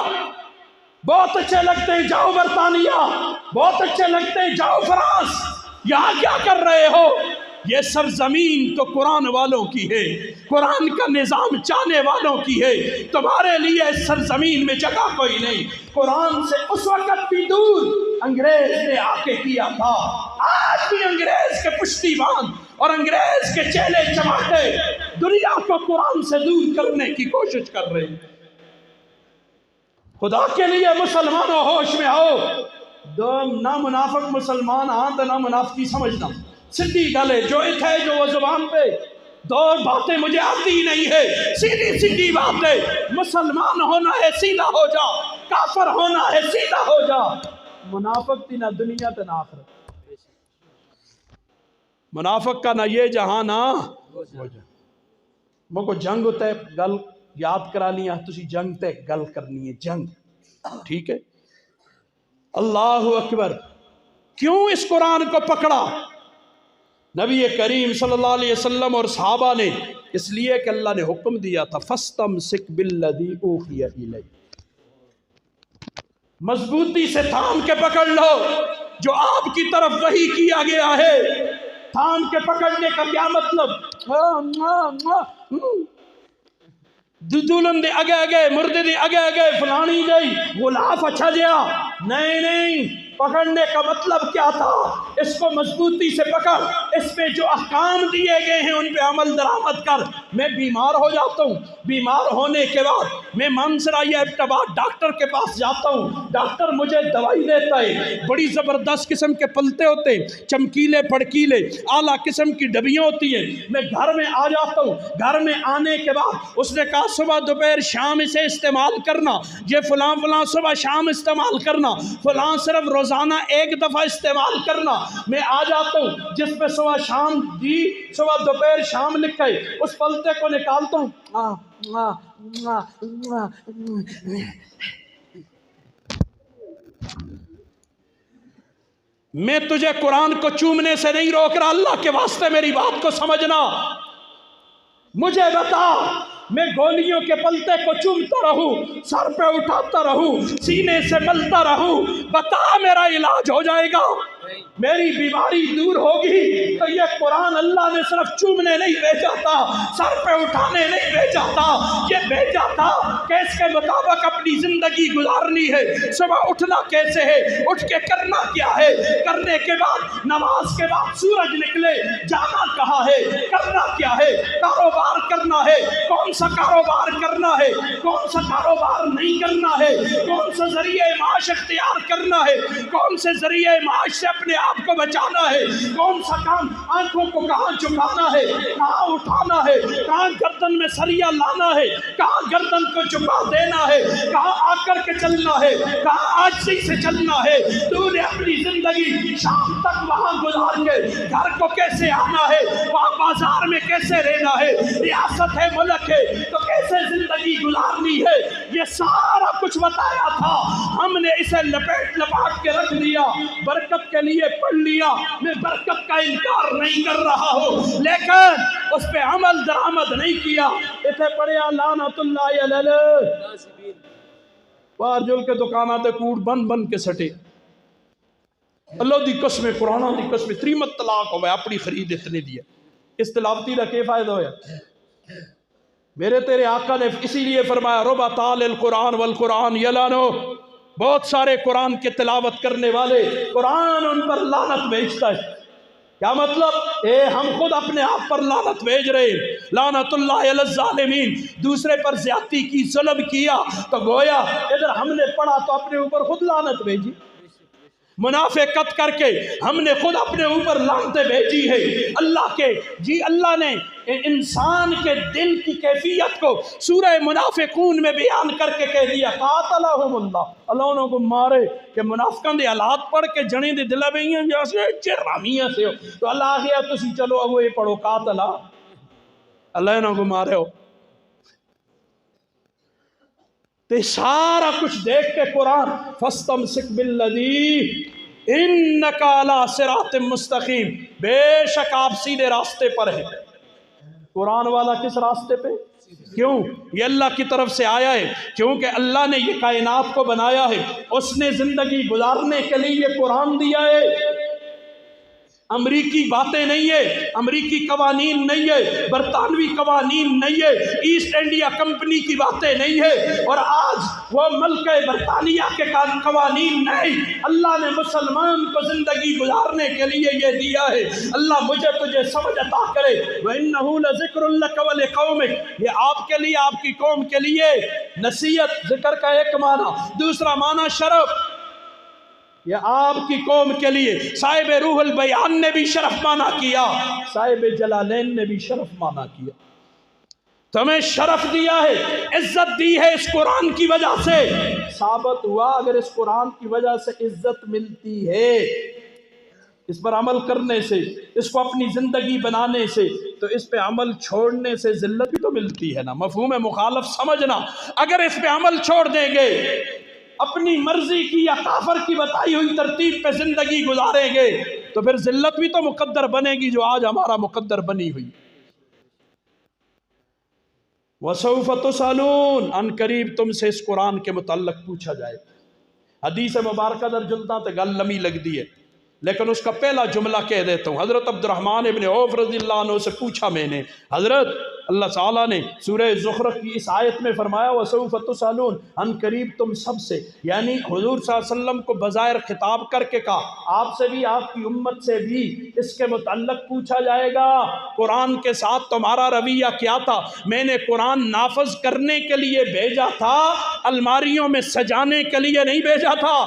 [SPEAKER 1] بہت اچھے لگتے ہیں جاؤ برطانیہ، بہت اچھے لگتے ہیں جاؤ فرانس، یہاں کیا کر رہے ہو؟ یہ سرزمین تو قرآن والوں کی ہے، قرآن کا نظام چاہنے والوں کی ہے، تمہارے لیے اس سرزمین میں جگہ کوئی نہیں۔ قرآن سے اس وقت بھی دور انگریز نے آ کے کیا تھا، آج بھی انگریز کے پشتی بان اور انگریز کے چہلے چماٹے دنیا کو قرآن سے دور کرنے کی کوشش کر رہے ہیں۔ خدا کے لیے مسلمانوں ہوش میں آؤ، دو نہ منافق مسلمان ہاں تو نہ منافقی سمجھنا، سیدھی گل ہے، جو اتھے جو وہ زبان پہ دو باتیں مجھے آتی ہی نہیں ہے، سیدھی سیدھی باتیں، مسلمان ہونا ہے سیدھا ہو جا، کافر ہونا ہے سیدھا ہو جا، منافق تھی نہ دنیا تے نہ آخرت، منافق کا نہ یہ جہاں نہ وہ جہاں۔ مو کو جنگ ہوتا ہے گل یاد کرا لیا، تسی جنگ تے گل کرنی ہے، جنگ، ٹھیک ہے۔ اللہ اکبر، کیوں اس قرآن کو پکڑا نبی کریم صلی اللہ علیہ وسلم اور صحابہ نے؟ اس لیے کہ اللہ نے حکم دیا تھا فَاسْتَمْسِكْ بِالَّذِي أُوحِيَ إِلَيْكَ، مضبوطی سے تھام کے پکڑ لو جو آپ کی طرف وحی کیا گیا ہے۔ تھام کے پکڑنے کا کیا مطلب؟ دولن دے اگے اگے، مردے دے اگے اگے، فلانی جائی غلاف اچھا جیا نہیں نہیں، پکڑنے کا مطلب کیا تھا؟ اس کو مضبوطی سے پکڑ، اس پہ جو احکام دیے گئے ہیں ان پہ عمل درآمد کر۔ میں بیمار ہو جاتا ہوں، بیمار ہونے کے بعد میں مانسرا یا ایبٹباد ڈاکٹر کے پاس جاتا ہوں، ڈاکٹر مجھے دوائی دیتا ہے، بڑی زبردست قسم کے پلتے ہوتے ہیں، چمکیلے پھڑکیلے اعلیٰ قسم کی ڈبیاں ہوتی ہیں۔ میں گھر میں آ جاتا ہوں، گھر میں آنے کے بعد اس نے کہا صبح دوپہر شام اسے استعمال کرنا، یہ فلاں فلاں صبح شام استعمال کرنا، فلاں صرف روزانہ ایک دفعہ استعمال کرنا۔ میں آ جاتا ہوں جس پہ صبح شام دی، صبح دوپہر شام لکھا ہے، اس پلتے کو نکالتا ہوں، میں تجھے قرآن کو چومنے سے نہیں روک رہا، اللہ کے واسطے میری بات کو سمجھنا۔ مجھے بتا، میں گولیوں کے پلتے کو چومتا رہوں، سر پہ اٹھاتا رہوں، سینے سے ملتا رہوں، بتا میرا علاج ہو جائے گا، میری بیماری دور ہوگی؟ تو یہ قرآن اللہ نے صرف چومنے نہیں بھیجا تھا، سر پہ اٹھانے نہیں بھیجا تھا، یہ بھیجا تھا کہ اس کے مطابق اپنی زندگی گزارنی ہے۔ صبح اٹھنا کیسے ہے، اٹھ کے کرنا کیا ہے، کرنے کے بعد نماز کے بعد سورج نکلے جانا کہاں ہے، کرنا کیا ہے، کاروبار کرنا ہے، کون سا کاروبار کرنا ہے، کون سا کاروبار نہیں کرنا ہے، کون سا ذریعہ معاش اختیار کرنا ہے، کون سے ذریعہ معاش سے اپنے آپ کو بچانا ہے، کون سا کام آنکھوں کو کہاں جھکانا ہے، کہاں اٹھانا ہے، کہاں گردن میں سریا لانا ہے، کہاں گردن کو جھکا دینا ہے، کہاں آ کر کے چلنا ہے، کہاں عاجزی سے چلنا ہے۔ تو نے اپنی زندگی شام تک وہاں گزار کے گھر کو کیسے آنا ہے، وہاں بازار میں کیسے رہنا ہے، ریاست ہے ملک ہے تو کیسے زندگی گزارنی ہے، یہ سارا کچھ بتایا تھا۔ ہم نے اسے لپیٹ لپاٹ کے رکھ دیا، برکت کے لیے پڑھ لیا۔ میں برکت کا انکار نہیں کر رہا ہوں، لیکن اس پہ عمل درآمد نہیں کیا۔ اتنے پڑھیا لعنت اللہ علیہ، بارجل کے دکانات کوڑ بن بن کے سٹے، اللہ دی قسم قرآن دی قسم تریمت طلاق ہوئے اپنی خرید اتنے دیا، اس تلاوتی کا کیا فائدہ ہویا؟ میرے تیرے آقا نے اسی لیے فرمایا ربا طال القرآن والقرآن یلانو، بہت سارے قرآن کے تلاوت کرنے والے قرآن ان پر لعنت بھیجتا ہے۔ کیا مطلب؟ ہم خود اپنے آپ پر لعنت بھیج رہے ہیں، لعنت اللہ علی الظالمین، دوسرے پر زیادتی کی، ظلم کیا، تو گویا ادھر ہم نے پڑھا تو اپنے اوپر خود لعنت بھیجی، منافقت کر کے ہم نے خود اپنے اوپر لعنتیں بھیجی ہے۔ اللہ کے اللہ نے انسان کے دل کی کیفیت کو سورہ منافقون میں بیان کر کے کہہ دیا قاتلہم اللہ، اللہ انہوں کو مارے کہ منافقان دے حالات پڑھ کے جنے دے دلہ بھئیاں جیسے چرامیاں سے ہو، تو اللہ آگیا تسی چلو اب یہ پڑھو قاتلہ، اللہ انہوں کو مارے ہو۔ تو سارا کچھ دیکھ کے قرآن فَاسْتَمْسِكْ بِالَّذِي إِنَّكَ عَلَىٰ صِرَاطٍ مُسْتَقِيمٍ، بے شک آپ سیدھے راستے پر ہیں۔ قرآن والا کس راستے پہ؟ کیوں؟ یہ اللہ کی طرف سے آیا ہے، کیونکہ اللہ نے یہ کائنات کو بنایا ہے، اس نے زندگی گزارنے کے لیے یہ قرآن دیا ہے۔ امریکی باتیں نہیں ہے، امریکی قوانین نہیں ہے، برطانوی قوانین نہیں ہے، ایسٹ انڈیا کمپنی کی باتیں نہیں ہے، اور آج وہ ملک برطانیہ کے قوانین نہیں، اللہ نے مسلمان کو زندگی گزارنے کے لیے یہ دیا ہے۔ اللہ مجھے تجھے سمجھ عطا کرے۔ وَإِنَّهُ لَذِكْرٌ لَكَ وَلِقَوْمِكَ، یہ آپ کے لیے، آپ کی قوم کے لیے نصیحت، ذکر کا ایک معنی، دوسرا معنی شرف، یہ آپ کی قوم کے لیے۔ صاحب روح البیان نے بھی شرف مانا کیا، صاحب جلالین نے بھی شرف مانا کیا۔ تمہیں شرف دیا ہے، عزت دی ہے اس قرآن کی وجہ سے۔ ثابت ہوا اگر اس قرآن کی وجہ سے عزت ملتی ہے، اس پر عمل کرنے سے، اس کو اپنی زندگی بنانے سے، تو اس پہ عمل چھوڑنے سے ذلت بھی تو ملتی ہے نا۔ مفہوم مخالف سمجھنا، اگر اس پہ عمل چھوڑ دیں گے، اپنی مرضی کی یا کافر کی بتائی ہوئی ترتیب پہ زندگی گزاریں گے، تو پھر ذلت بھی تو مقدر بنے گی جو آج ہمارا مقدر بنی ہوئی۔ وَسَوْفَ تُسْأَلُونَ، ان قریب تم سے اس قرآن کے متعلق پوچھا جائے۔ حدیث مبارکہ در جلتا تے گل لمبی لگ دی ہے، لیکن اس کا پہلا جملہ کہہ دیتا ہوں۔ حضرت عبد الرحمن ابن عوف رضی اللہ عنہ سے پوچھا میں نے، حضرت اللہ تعالیٰ نے سورہ زخرف کی اس آیت میں فرمایا وَسَوْفَ تُسْأَلُونَ، ان قریب تم سب سے، یعنی حضور صلی اللہ علیہ وسلم کو بظاہر خطاب کر کے کہا آپ سے بھی آپ کی امت سے بھی اس کے متعلق پوچھا جائے گا قرآن کے ساتھ تمہارا رویہ کیا تھا۔ میں نے قرآن نافذ کرنے کے لیے بھیجا تھا، الماریوں میں سجانے کے لیے نہیں بھیجا تھا۔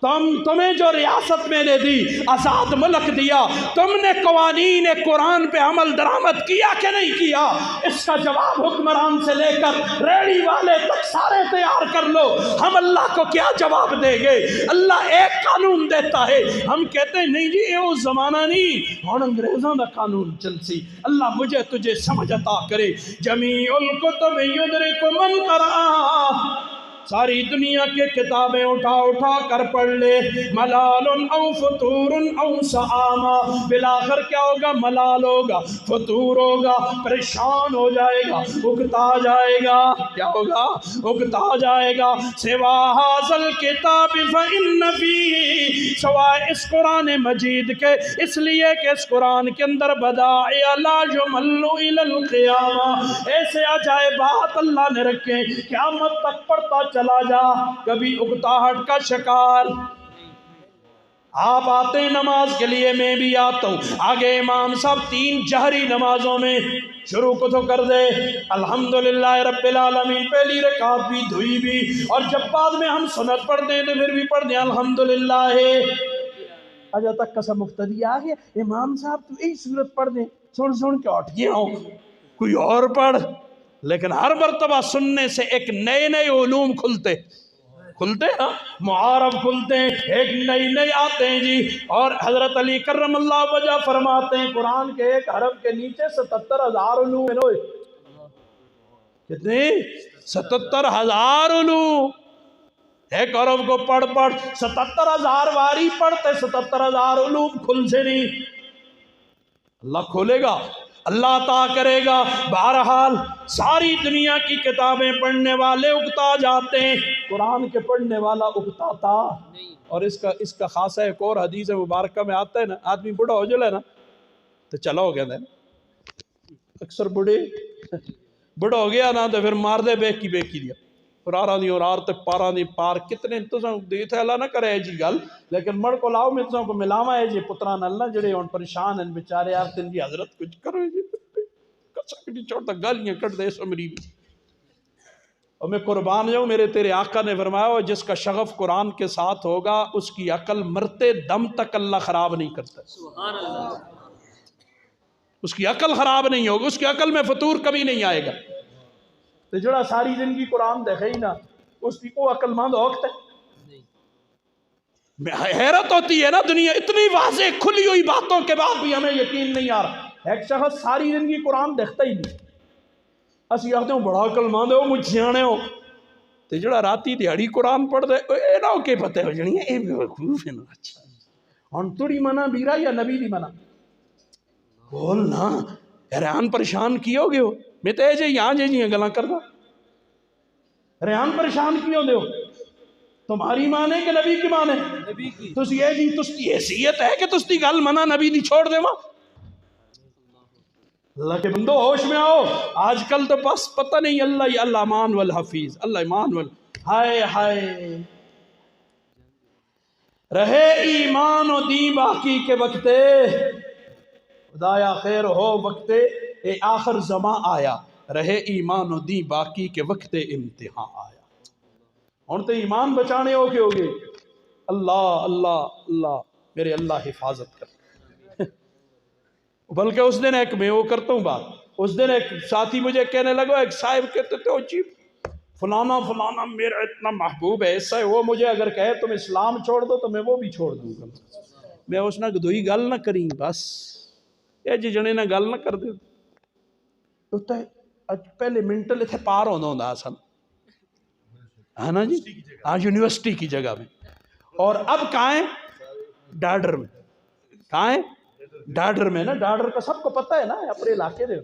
[SPEAKER 1] تمہیں جو ریاست میں نے دی، آزاد ملک دیا، تم نے قوانین قرآن پہ عمل درآمد کیا کہ نہیں کیا؟ اس کا جواب حکمران سے لے کر ریڑی والے تک سارے تیار کر لو۔ ہم اللہ کو کیا جواب دیں گے؟ اللہ ایک قانون دیتا ہے، ہم کہتے ہیں نہیں جی یہ وہ زمانہ نہیں، اور انگریزوں کا قانون چل سی۔ اللہ مجھے تجھے سمجھ عطا کرے۔ جمیع الکتب یدرک من قرأ، ساری دنیا کے کتابیں اٹھا اٹھا کر پڑھ لے۔ ملال او فطور او سآما، بلاخر کیا ہوگا؟ ملال ہوگا، فطور ہوگا، پریشان ہو جائے گا، اکتا جائے گا۔ کیا ہوگا؟ اکتا جائے گا۔ سوا ھذا الکتاب فإن فیہ، سوائے اس قرآن مجید کے، اس لیے کہ اس قرآن کے اندر بدائع لا یمل الی القیامہ، ایسے عجائبات اللہ نے رکھے قیامت تک پڑھتا چلا جا، کبھی اکتاہٹ کا شکار۔ آپ آتے ہیں نماز کے لیے، میں بھی آتا ہوں، آگے امام صاحب 3 جہری نمازوں میں شروع کو تو کر دے الحمدللہ رب العالمین، پہلی رکعت بھی دھوئی بھی، اور جب بعد میں ہم سنت پڑھتے ہیں تو پھر بھی پڑھ دیں الحمدللہ ہے۔ اجا تک کا سا مقتدی آ گیا، امام صاحب تو یہی صورت پڑھ دیں، سن سن کے اٹھ گیا ہوں، کوئی اور پڑھ۔ لیکن ہر مرتبہ سننے سے ایک نئے نئے علوم کھلتے نا، معارف کھلتے ہیں، ایک نئے آتے ہیں جی۔ اور حضرت علی کرم اللہ وجہ فرماتے ہیں قرآن کے ایک حرف کے نیچے 77,000 علوم ہیں۔ کتنے؟ 77,000 علوم۔ ایک حرف کو پڑھ 77,000 واری پڑھتے 77,000 علوم کھل سے نہیں۔ اللہ کھولے گا، اللہ عطا کرے گا۔ بہرحال ساری دنیا کی کتابیں پڑھنے والے اکتا جاتے ہیں، قرآن کے پڑھنے والا اکتا تھا۔ اور اس کا خاصہ ایک اور حدیث مبارکہ میں آتا ہے نا، آدمی بڑا ہو جائے نا تو چلا ہو گیا نا، اکثر بڑا ہو گیا نا تو پھر مار دے بیک کی دیا، پرارا دی اور آرتے پارا دی پار کتنے انتظام دیتے اللہ نہ کرے جی گل، لیکن مڑ کو لاؤ میں کو ملاوا ہے جی پتران اللہ جڑے ہون پریشان ہیں بیچارے آرتن جی حضرت کچھ کرو جی کسک نہیں چھوڑتا گالیاں کٹ دے سو میری۔ اور میں قربان جاؤں، میرے تیرے آقا نے فرمایا جس کا شغف قرآن کے ساتھ ہوگا اس کی عقل مرتے دم تک اللہ خراب نہیں کرتا۔ سبحان اللہ۔ اس کی عقل خراب نہیں ہوگی، اس کی عقل میں فطور کبھی نہیں آئے گا۔ تو جڑا ساری زندگی قرآن دیکھے ہی نا اس کی کو عقل مند ہوتا ہے۔ حیرت ہوتی ہے نا، دنیا اتنی واضح کھلی ہوئی باتوں کے بعد بھی ہمیں یقین نہیں آ رہا۔ ایک شخص ساری زندگی قرآن دیکھتا ہی نہیں، اسی آختے ہوں بڑا عقل مند ہو مجھ سیانے ہو، تو جڑا راتی دیہڑی قرآن پڑھ دے اے نہ ہو کے پتہ ہو جنی ہے اے بیوقوف ہے نا۔ اچھا ہن تڑی منع بیرا یا نبی دی منع بول نا، حیران پریشان کیو گے ہو، میں تے جے یہاں جے جی گلاں کردا، ریان پریشان کیوں دے ہو؟ تمہاری مانے کہ نبی کی مانے؟ نبی کی۔ تس یہ جی تس کی حیثیت ہے کہ تس دی گل منا نبی دی چھوڑ دے ماں؟ اللہ کے بندو ہوش میں آؤ، آج کل تو بس پتہ نہیں اللہ امان والحفیظ، اللہ امان ہائے ہائے رہے ایمان و دین باقی کے وقتے، خدایا خیر ہو وقتے اے آخر زمان آیا، رہے ایمان و دی باقی کے وقت امتحان آیا۔ ہن تو ایمان بچانے ہو کے ہوگے، اللہ اللہ اللہ میرے اللہ حفاظت کر۔ بلکہ اس دن ایک میں وہ کرتا ہوں بات، اس دن ایک ساتھی مجھے کہنے لگا، ایک صاحب کہتے تھے جی فلانا فلانا میرا اتنا محبوب ہے ایسا ہے، وہ مجھے اگر کہے تم اسلام چھوڑ دو تو میں وہ بھی چھوڑ دوں گا۔ میں اس نے دوئی گل نہ کری، بس یہ جی جنے نہ گل نہ کر دے پہلے منٹل اتنے پار ہونا ہوں سن ہے نا جی، ہاں یونیورسٹی کی جگہ میں، اور اب کہاں ہے ڈاڈر میں، کہاں ہے ڈاڈر میں نا، ڈاڈر کا سب کو پتہ ہے نا اپنے علاقے دے،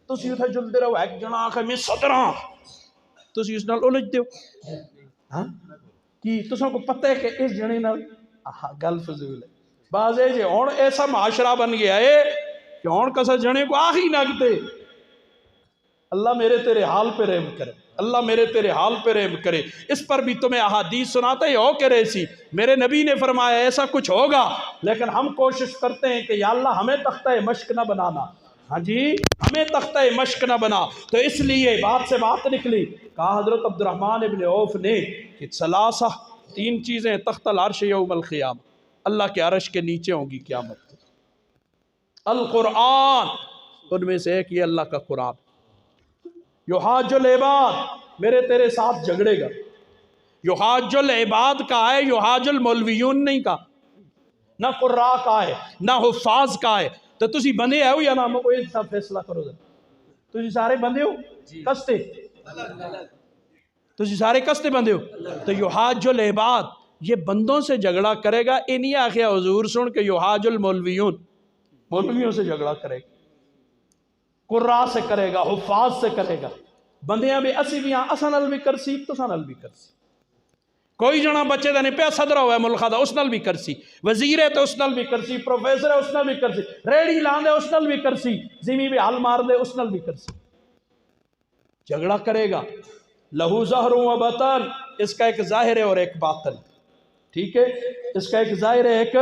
[SPEAKER 1] تسی اتھے جلدے رہو، ایک جنا آخر میں صدر ہاں تسی اس نال الجھ دیو ہاں کی تساں کو پتہ ہے کہ اس جنے نال گل فضول ہے۔ بعض ہے جی ہون ایسا معاشرہ بن گیا ہے کہ ہون کسا جنے کو آخی نگتے اللہ میرے تیرے حال پہ رحم کرے، اللہ میرے تیرے حال پہ رحم کرے۔ اس پر بھی تمہیں احادیث سناتا ہی ہو کہ ریسی میرے نبی نے فرمایا ایسا کچھ ہوگا، لیکن ہم کوشش کرتے ہیں کہ یا اللہ ہمیں تختہ مشق نہ بنانا، ہاں جی ہمیں تختہ مشق نہ بنا۔ تو اس لیے بات سے بات نکلی، کہا حضرت عبد الرحمن ابن عوف نے کہ ثلاثہ، تین چیزیں تحت العرش یوم القیامہ، اللہ کے عرش کے نیچے ہوں گی قیامت۔ القرآن، ان میں سے ایک یہ اللہ کا قرآن، یحاج العباد، میرے تیرے ساتھ جھگڑے گا۔ یحاج العباد کا ہے، یحاج المولویون نہیں کا، نہ قراء کا ہے نہ حفاظ کا ہے۔ تو تسی بندے ہو یا نہ، کوئی انصاف فیصلہ کرو ذرا، تسی سارے بندے ہو کستے، تسی سارے کستے بندے ہو؟ تو یحاج العباد یہ بندوں سے جھگڑا کرے گا، یہ نہیں آخیا حضور سن کہ یحاج المولویون، مولویوں سے جھگڑا کرے گا، قراء سے کرے گا، حفاظ سے کرے گا۔ بندیاں بھی اسی بھی اساں نال بھی کرسی تو اساں نال بھی کرسی، کوئی جنا بچے دا نہیں پیا صدر ہوا ہے ملکہ دا اس نال بھی کرسی، وزیر ہے تو اس نال بھی کرسی، پروفیسر ہے اس نال بھی کرسی، ریڑی لان دے اس نال بھی کرسی، زمین بھی حل مار دے اس نال بھی کرسی، جھگڑا کرے گا۔ لہو ظہر و بطن، اس کا ایک ظاہر ہے اور ایک باطن، ٹھیک ہے، اس کا ایک ظاہر ہے ایک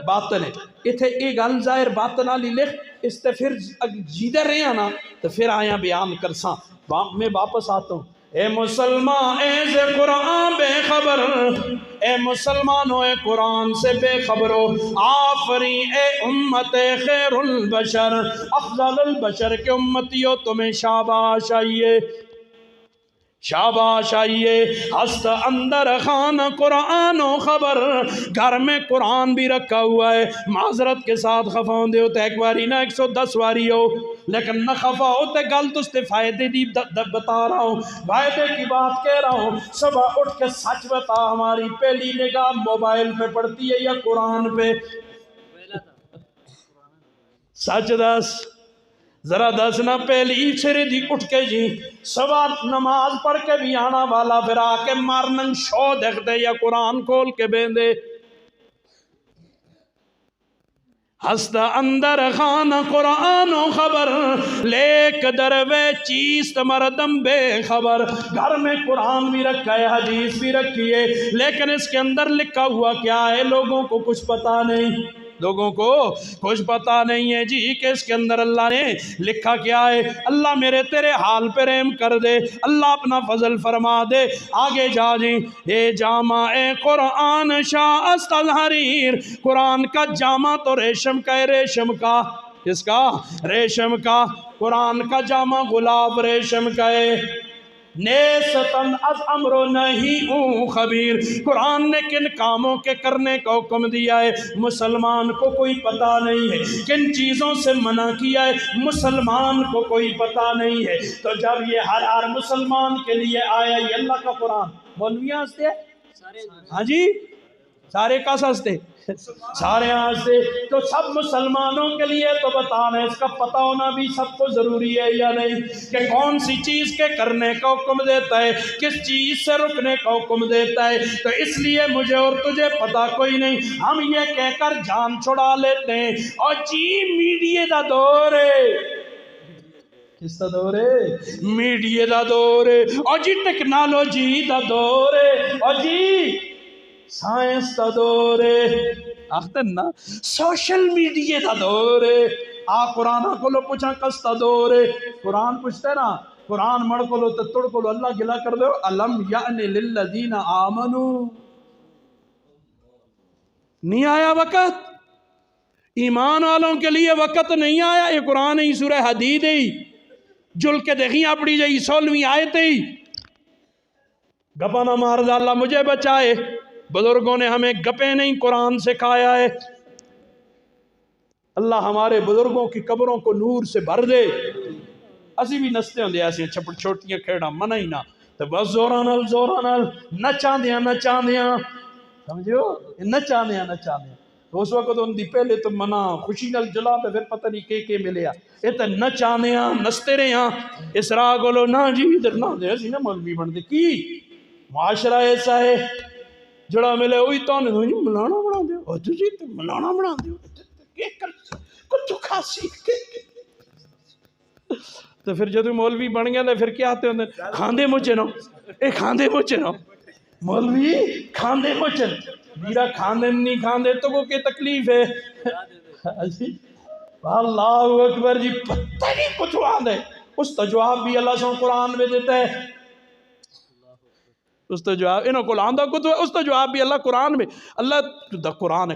[SPEAKER 1] باطن ہے۔ اتھے ایک گل ظاہر باطن والی لکھ، اس تے پھر جیدہ رہے ہیں نا تو پھر آیا بیان کرساں۔ میں واپس آتا ہوں، اے مسلمان اے سے قرآن بے خبر، اے مسلمانوں اے قرآن سے بے خبرو، آفری اے امت خیر البشر، افضل البشر کے امتیوں تمہیں شاباش آئیے، شاباش آئیے۔ ہست اندر خان قرآن و خبر، گھر میں قرآن بھی رکھا ہوا ہے، معذرت کے ساتھ خفا ہوندے ہوتے ایک واری نہ 110 واری ہو، لیکن نہ خفا ہوتے گل تو اس تے فائدے دی بتا رہا ہوں، فائدے کی بات کہہ رہا ہوں۔ صبح اٹھ کے سچ بتا، ہماری پہلی نگاہ موبائل پہ پڑتی ہے یا قرآن پہ؟ سچ دس، ذرا دس نہ پہلی چھری دی اٹھ کے جی صبح نماز پڑھ کے بھی آنا والا پھر آ کے مارننگ شو دیکھ دے یا قرآن کھول کے بیندے؟ ہست اندر خان قرآن و خبر، لیک دروے چیست مردم بے خبر۔ گھر میں قرآن بھی رکھا ہے، حدیث بھی رکھی ہے، لیکن اس کے اندر لکھا ہوا کیا ہے لوگوں کو کچھ پتا نہیں، لوگوں کو کچھ پتا نہیں ہے جی کہ اس کے اندر اللہ نے لکھا کیا ہے۔ اللہ میرے تیرے حال پہ رحم کر دے، اللہ اپنا فضل فرما دے۔ آگے جا جی، اے جامع اے قرآن شاہ است الحریر، قرآن کا جامع تو ریشم کا ہے، ریشم کا، کس کا؟ ریشم کا۔ قرآن کا جامع غلاف ریشم کا ہے۔ نیستن از امر نہیں اون خبیر، قرآن نے کن کاموں کے کرنے کا حکم دیا ہے مسلمان کو کوئی پتہ نہیں ہے، کن چیزوں سے منع کیا ہے مسلمان کو کوئی پتہ نہیں ہے۔ تو جب یہ ہر مسلمان کے لیے آیا یہ اللہ کا قرآن، مولویاں ہنستے ہیں ہاں جی، سارے کا ہنستے سارے ہنستے، تو سب مسلمانوں کے لیے تو بتانا اس کا پتہ ہونا بھی سب کو ضروری ہے یا نہیں، کہ کون سی چیز کے کرنے کا حکم دیتا ہے، کس چیز سے رکنے کا حکم دیتا ہے۔ تو اس لیے مجھے اور تجھے پتہ کوئی نہیں، ہم یہ کہہ کر جان چھڑا لیتے ہیں اور جی میڈیا دا دور ہے، کس دا دور ہے؟ میڈیا دا دور ہے، اور جی ٹیکنالوجی دا دور ہے، اور جی سائنس دا دور ہے، آخر نا سوشل میڈیا دا دور ہے۔ آ قرآن کو لو پوچھا کس دا دور ہے؟ قرآن پوچھتے نا، قرآن مڑ کو لو تڑ کو لو اللہ گلا کر دو، الم یعن للذین آمنو، نہیں آیا وقت؟ ایمان والوں کے لیے وقت نہیں آیا؟ یہ قرآن ہی سورہ حدید ہی جل کے دیکھیں اپنی جائی 16ویں آیت ہی، گپا نہ مار دا اللہ مجھے بچائے۔ بزرگوں نے ہمیں گپے نہیں قرآن سکھایا ہے۔ اللہ ہمارے بزرگوں کی قبروں کو نور سے بھر دے۔ اسی بھی نستے ہوں دے ایسے چھپڑ چھوٹیاں کھیڑا منع ہی نہ، تو بس زوراں نال نچاں دیاں سمجھو، نچاں دیاں تو اس وقت ان دی پہلے تو منع خوشی نال جلا تے پھر پتہ نہیں کہ ملیا، یہ تو نچاں دیاں نستے رہے ہاں، اس راہ کو نہ جی ادھر نہ دے اسی نہ مولوی بن دے کی معاشرہ ایسا ہے جڑا ملے وہی تو نہیں ملانا بنا دے، اور تجھے تو ملانا بنا دے کچھ کھاسی تو پھر جدو مولوی بن گیا تو پھر کیا آتے ہیں کھاندے مچے نو اے کھاندے مچے نو مولوی کھاندے مچن میرا کھاندے نہیں کھاندے تو وہ کی تکلیف ہے اللہ اکبر جی پتہ نہیں کچھ آدھے اس کا جواب بھی اللہ سن قرآن میں دیتا ہے اس کا جواب انہوں کو آندھا کچھ ہے اس کا جواب بھی اللہ قرآن میں اللہ دا قرآن ہے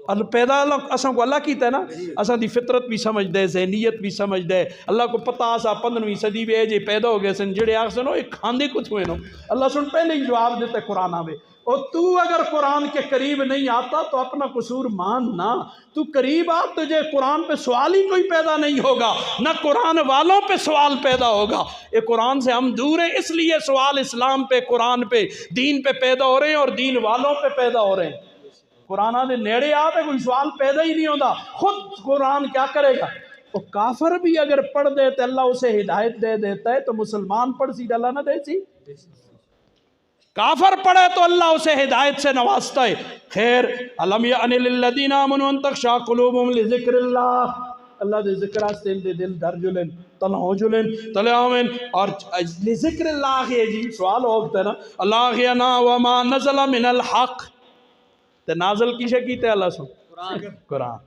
[SPEAKER 1] اللہ پیدا اللہ اساں کو اللہ کیتا ہے نا اساں دی فطرت بھی سمجھ دے ذہنیت بھی سمجھ دے اللہ کو پتہ آسا 15ویں صدی میں جے پیدا ہو گئے سن جڑے آخ سنو ایک کھاندے کچھ ہوئے نو اللہ سن پہلے ہی جواب دیتا ہے قرآن میں اور تو اگر قرآن کے قریب نہیں آتا تو اپنا قصور ماننا تو قریب آ تجھے قرآن پہ سوال ہی کوئی پیدا نہیں ہوگا نہ قرآن والوں پہ سوال پیدا ہوگا یہ قرآن سے ہم دور ہیں اس لیے سوال اسلام پہ قرآن پہ دین پہ پیدا ہو رہے ہیں اور دین والوں پہ پیدا ہو رہے ہیں قرآن دے نیڑے آتے کوئی سوال پیدا ہی نہیں ہوتا خود قرآن کیا کرے گا وہ کافر بھی اگر پڑھ دیتے اللہ اسے ہدایت دے دیتا ہے تو مسلمان پڑھ سی اللہ نہ دے سی کافر پڑھے تو اللہ اسے ہدایت سے نوازتا ہے خیر علم یعن للذین آمنوا ان تخشع قلوبهم لذکر اللہ اللہ دے ذکر آستے ان دے دل در جلن تنہو جلن تلیامن اور لذکر اللہ ہے جی سوال ہوگتا ہے نا اللہ ینا وما نزل من الحق تے نازل کیسے کیتے اللہ سو قرآن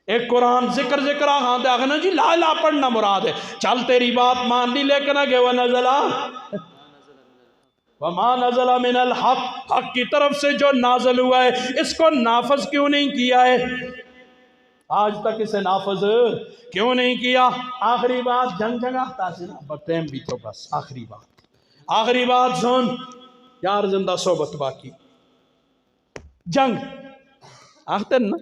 [SPEAKER 1] ایک قرآن ذکر آگاں دے آگاں جی لا الہ پڑھنا مراد ہے چل تیری بات مان لی لیکن اگے ونزلہ وما نزل من الحق حق کی طرف سے جو نازل ہوا ہے اس کو نافذ کیوں نہیں کیا ہے آج تک اسے نافذ کیوں نہیں کیا آخری بات جنگ تاثر ٹائم بھی تو بس آخری بات سن یار زندہ صحبت باقی جنگ آختے نا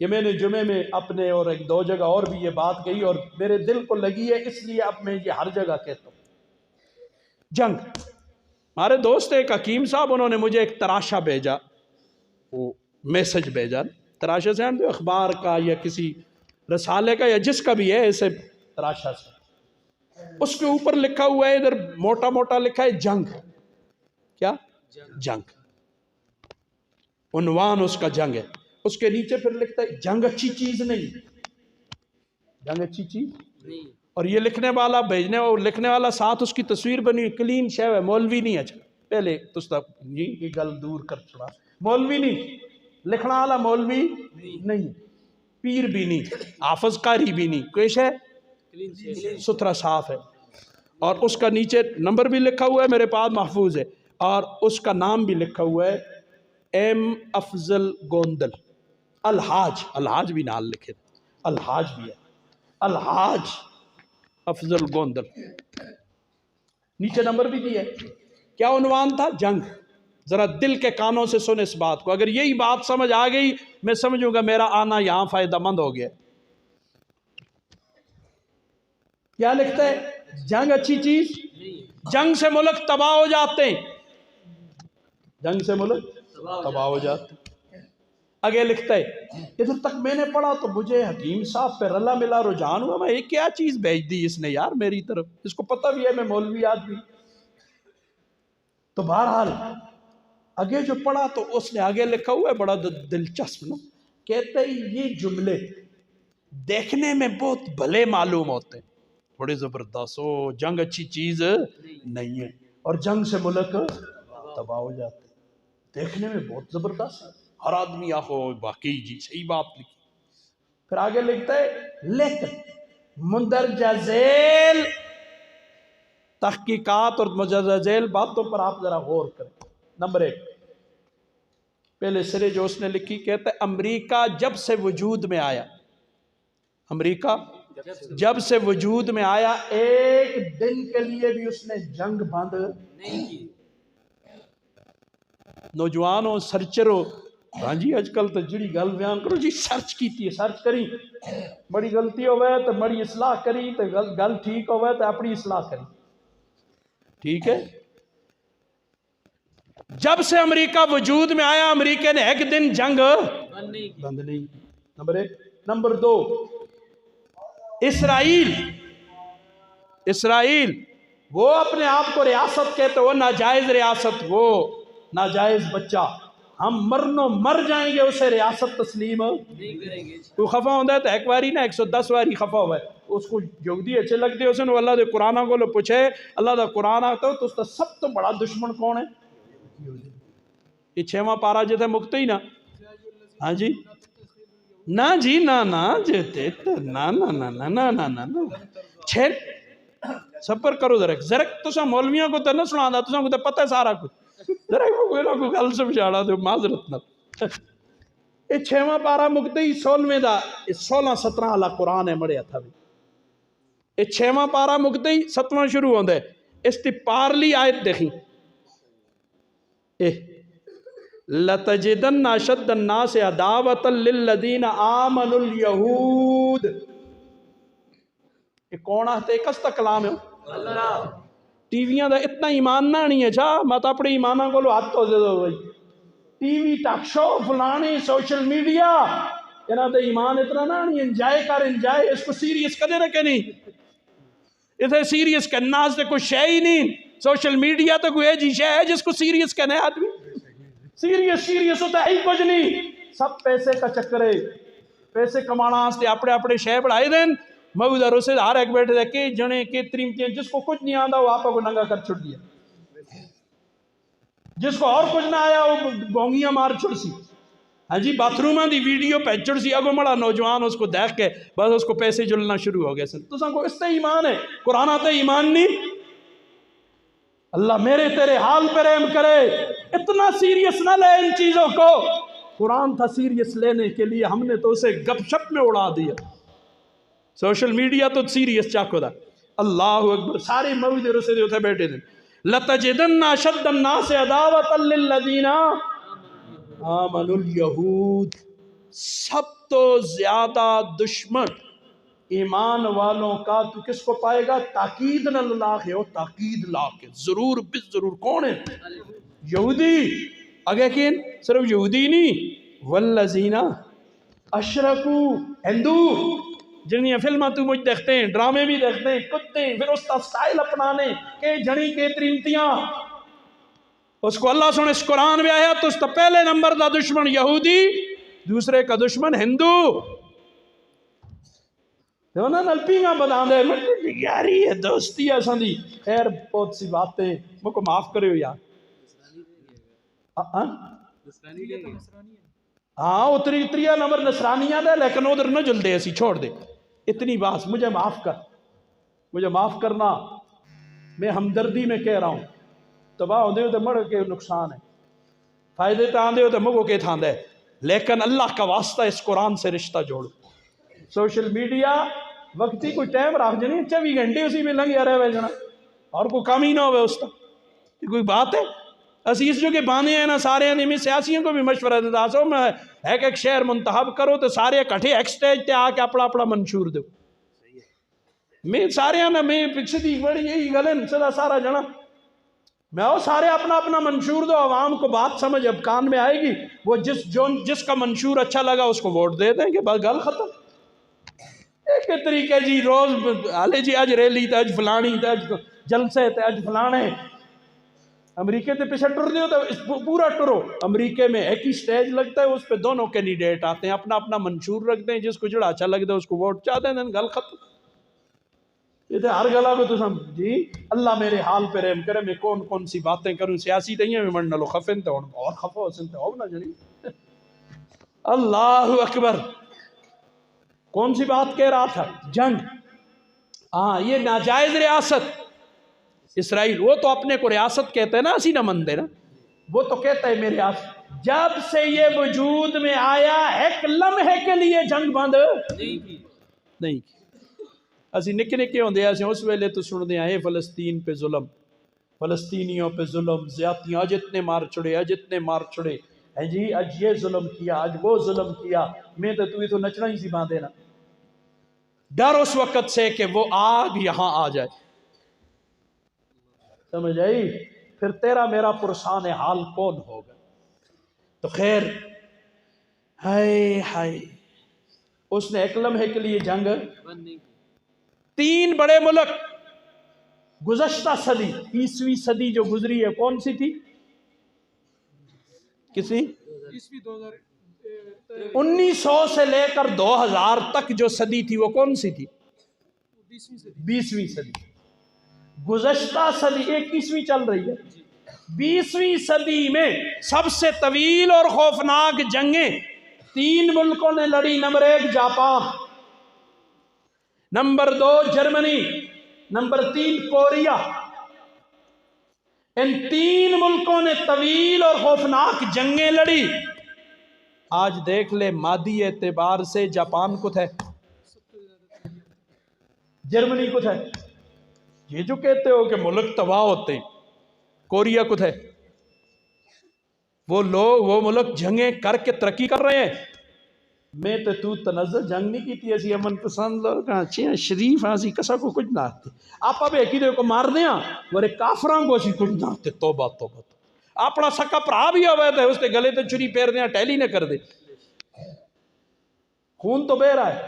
[SPEAKER 1] یہ میں نے جمعے میں اپنے اور ایک دو جگہ اور بھی یہ بات کہی اور میرے دل کو لگی ہے اس لیے اب میں یہ ہر جگہ کہتا ہوں جنگ ہمارے دوست ایک حکیم صاحب انہوں نے مجھے ایک تراشا بھیجا وہ میسج بھیجا تراشا سے ہم اخبار کا یا کسی رسالے کا یا جس کا بھی ہے ایسے تراشا سے اس کے اوپر لکھا ہوا ہے ادھر موٹا موٹا لکھا ہے جنگ کیا جنگ عنوان اس کا جنگ ہے اس کے نیچے پھر لکھتا ہے جنگ اچھی چیز نہیں جنگ اچھی چیز نہیں اور یہ لکھنے والا بھیجنے اور لکھنے والا ساتھ اس کی تصویر بنی کلین شیو ہے مولوی نہیں اچھا پہلے تستا یہ گل دور کر چھڑا مولوی نہیں لکھنا والا مولوی نہیں پیر بھی نہیں حافظ قاری بھی نہیں کوئی ہے ستھرا صاف ہے اور اس کا نیچے نمبر بھی لکھا ہوا ہے میرے پاس محفوظ ہے اور اس کا نام بھی لکھا ہوا ہے ایم افضل گوندل الحاج بھی نال لکھے الحاج بھی ہے الحاج افضل گوندل نیچے نمبر بھی دیا ہے کیا عنوان تھا جنگ ذرا دل کے کانوں سے سن اس بات کو اگر یہی بات سمجھ آ گئی میں سمجھوں گا میرا آنا یہاں فائدہ مند ہو گیا کیا لکھتا ہے جنگ اچھی چیز جنگ سے ملک تباہ ہو جاتے ہیں جنگ سے ملک تباہ ہو جاتے ہیں آگے لکھتا ہے ادھر تک میں نے پڑھا تو مجھے حکیم صاحب پہ رلا ملا رجحان ہوا میں ایک کیا چیز بھیج دی اس نے یار میری طرف اس کو پتہ بھی ہے میں مولوی آدمی تو بہرحال آگے جو پڑھا تو اس نے آگے لکھا ہوا ہے بڑا دلچسپ نا کہتا ہے یہ جملے دیکھنے میں بہت بھلے معلوم ہوتے ہیں بڑے زبردست جنگ اچھی چیز نہیں ہے اور جنگ سے ملک تباہ ہو جاتے دیکھنے میں بہت زبردست ہے ہر آدمی آخو باقی جی صحیح بات لکھی پھر آگے لکھتا ہے لیکن مندرجہ ذیل تحقیقات اور مندرجہ ذیل باتوں پر آپ ذرا غور کریں نمبر 1 پہلے سرے جو اس نے لکھی کہتا ہے امریکہ جب سے وجود میں آیا امریکہ جب سے وجود میں آیا ایک دن کے لیے بھی اس نے جنگ بند نہیں کی نوجوانوں سرچروں ہاں جی اج کل تو جڑی گل بیان کرو جی سرچ کیتی ہے سرچ کری بڑی غلطی ہوئے تو بڑی اصلاح کری تو گل ٹھیک ہوئے تو اپنی اصلاح کری ٹھیک ہے جب سے امریکہ وجود میں آیا امریکہ نے ایک دن جنگ بند نہیں نمبر 1 نمبر 2 اسرائیل وہ اپنے آپ کو ریاست کہتے وہ ناجائز ریاست وہ ناجائز بچہ ہم مرنو مر جائیں گے اسے ریاست تسلیم نہیں کریں گے. تو خفا ہوتا ہے تو ایک واری نہ 110 واری خفا ہوا ہے. اس کو یہودی اچھے لگتے اسے وہ اللہ دے قرآن کو لو پوچھے اللہ دا قرآن آتا تو اس کا سب تو بڑا دشمن کون ہے؟ یہ 6واں پارا جیسے مکتے ہی نا. ہاں جی نا جی نا نا نا نا نا نا نا نا نا چھے سفر کرو ذرا تو سا مولویوں کو تو نہ سنا دا تو سا کو تو پتہ ہے سارا کچھ ذرا کوئی نہ کوئی گل سمجھاڑا دو معذرت نہ. یہ 6واں پارا مکتے ہی 16ویں دا 16-17 والا قرآن ہے مڑیا تھا بھی. یہ 6واں پارا مکتے ہی 7واں شروع ہوتا ہے. اس تی پارلی آیت دیکھیں لَتَجِدَنَّ أَشَدَّ النَّاسِ عَدَاوَةً لِلَّذِينَ آمَنُوا الْيَهُودِ. یہ کون آتے کستا کلام ہے اللہ. ٹی ویاں دا اتنا ایمان نہ نہیں ہے جا مت اپنے ایمانہ کو لو ہاتھ تو دے دو بھائی. ٹی وی ٹاک شو فلانی سوشل میڈیا یہاں دا ایمان اتنا نہ نہیں. انجائے کر انجائے اس کو سیریس کدے رکھے نہیں. اسے سیریس کرنا سے کوئی شے ہی نہیں. سوشل میڈیا تو کوئی ایجی شے ہے جس کو سیریس کہنے آدمی. سیریس ہوتا ہے ہی کچھ نہیں. سب پیسے کا چکر ہے. پیسے کمانا آستے اپنے اپنے شے بڑھائی دیں موجودہ روسے ہر ایک بیٹھے دے کہ جنے کے تریمتیں جس کو کچھ نہیں آندا وہ آپا کو ننگا کر چھڑ دیا. جس کو اور کچھ نہ آیا وہ بونگیاں مار چھڑ سی. ہاں جی باتھرومہ دی ویڈیو پہ چھڑ سی. اگو مڑا نوجوان اس کو دیکھ کے بس اس کو پیسے جلنا شروع ہو گئے سن. تو سن کو اس تے ایمان ہے. قرآن آتے ایمان نہیں. اللہ میرے تیرے حال پر رحم کرے. اتنا سیریس نہ لے ان چیزوں کو. قرآن تھا سیریس لینے کے لیے ہم نے تو اسے گپ شپ میں اڑا دیا. سوشل میڈیا تو سیریس چاکو دا. اللہ اکبر. سارے موجود رسے دے بیٹھے دیں لَتَجِدَنَّ أَشَدَّ النَّاسِ عَدَاوَةً لِلَّذِينَ آمَنُوا الْيَهُودِ. سب تو زیادہ دشمن ایمان والوں کا تو کس کو پائے گا؟ تاکید نہ لاکھ ہے. تاکید لاکھ ہے ضرور بس ضرور. کون ہے؟ یہودی. اگے کین صرف یہودی نہیں والذین اشرکو. ہندو جنہیں فلمہ تو مجھ دیکھتے ہیں ڈرامے بھی دیکھتے ہیں کتے ہیں پھر اس کا سٹائل اپنانے کہ جڑی کے ترینتیاں. اس کو اللہ سنے اس قرآن میں آیا تو اس کا پہلے نمبر دا دشمن یہودی دوسرے کا دشمن ہندو. نا نلپیاں بدان دے یاری ہے دوستی ہے سندی. خیر بہت سی باتیں مجھ کو معاف کرے ہو یار. ہاں اتری نمبر نصرانیہ دے لیکن ادھر نہ جل دے ایسی چھوڑ دے. اتنی بات مجھے معاف کر. مجھے معاف کرنا. میں ہمدردی میں کہہ رہا ہوں. تباہ ہوندے ہو تو مڑ کے نقصان ہے. فائدے تو آندے ہو تو مگو کے تھاندے. لیکن اللہ کا واسطہ اس قرآن سے رشتہ جوڑو. سوشل میڈیا وقتی کوئی ٹائم رکھ جنی 24 گھنٹے اسی میں لنگیا رہے جنا اور کوئی کام ہی نہ ہوئے اس کا. یہ کوئی بات ہے؟ اسی اس جو کہ بانے ہیں نا سارے ہیں میں سیاسیوں کو بھی مشورہ دیتا سو میں ایک شہر منتخب کرو تو سارے کٹھے ایک سٹیج تے آ کے اپنا اپنا منشور دو. میں سارے ہیں نا میں پچھے دی بڑی یہی گلن صدا سارا جنا میں وہ سارے اپنا اپنا منشور دو. عوام کو بات سمجھ اب کان میں آئے گی. وہ جس کا منشور اچھا لگا اس کو ووٹ دے دیں گے بس گل ختم. ایک طریقے جی روز آلے جی اج ریلی تے اج فلانی تے اج جلسے تے اج فلانے. امریکہ تے پیچھے ٹر دیو تو پورا ٹرو. امریکہ میں ایک ہی سٹیج لگتا ہے اس پہ دونوں کینڈیڈیٹ آتے ہیں اپنا اپنا منشور رکھتے ہیں. جس کو جڑا اچھا لگتا ہے اس کو ووٹ چاہتے ہیں گل ختم. یہ تو ہر گلا کو تو سمجھ جی اللہ میرے حال پہ رحم کرے. میں کون کون سی باتیں کروں سیاسی تیئیں میں من نلو خفن تے اور خفو حسن تے ہو نہ جنی. اللہ اکبر. کون سی بات کہہ رہا تھا؟ جنگ. ہاں یہ ناجائز ریاست اسرائیل وہ تو اپنے کو ریاست کہتے ہیں نا اسی نہ مندے نا. وہ تو کہتا ہے میرے ریاست. جب سے یہ وجود میں آیا ایک لمحے کے لیے جنگ بند نہیں. اسی نکے نکے ہوندے ہیں اس ویلے تو سن دے ہیں فلسطین پہ ظلم فلسطینیوں پہ ظلم زیادتیاں اج اتنے مار چھڑے اج اتنے مار چھڑے ہیں جی اج یہ ظلم کیا اج وہ ظلم کیا. میں تو نچنا ہی سی باندھے نا. ڈر اس وقت سے کہ وہ آگ یہاں آ جائے. سمجھ آئی؟ پھر تیرا میرا پرسان حال کون ہوگا؟ تو خیر ہائے ہائے اس نے ایک لمحے کے لیے جنگ. 3 بڑے ملک گزشتہ صدی 20ویں صدی جو گزری ہے کون سی تھی؟ کسی 1900 سے لے کر 2000 تک جو صدی تھی وہ کون سی تھی؟ 20ویں صدی. گزشتہ صدی 21ویں چل رہی ہے. 20ویں صدی میں سب سے طویل اور خوفناک جنگیں 3 ملکوں نے لڑی. Number 1 Japan, number 2 Germany, number 3 Korea. ان 3 ملکوں نے طویل اور خوفناک جنگیں لڑی. آج دیکھ لے مادی اعتبار سے جاپان کت ہے، جرمنی کت ہے. یہ جو کہتے ہو کہ ملک تباہ ہوتے ہیں، کوریا کت ہے. وہ لوگ وہ ملک جنگیں کر کے ترقی کر رہے ہیں. میں تو تنزل جنگ نہیں کی تھی. ایسی امن پسند لوگ اچھے ہیں، شریف ہاں سی کسا کو کچھ نہ آتے. آپ اب ایک ہی کو مار دیا ورے کافران کو اسی کچھ نہ آتے. توبہ توبہ. اپنا سکا پرا بھی ہوئے تھے اس کے گلے تے چری پیر دیا ٹیلی نہ کر دے. خون تو بہ رہا ہے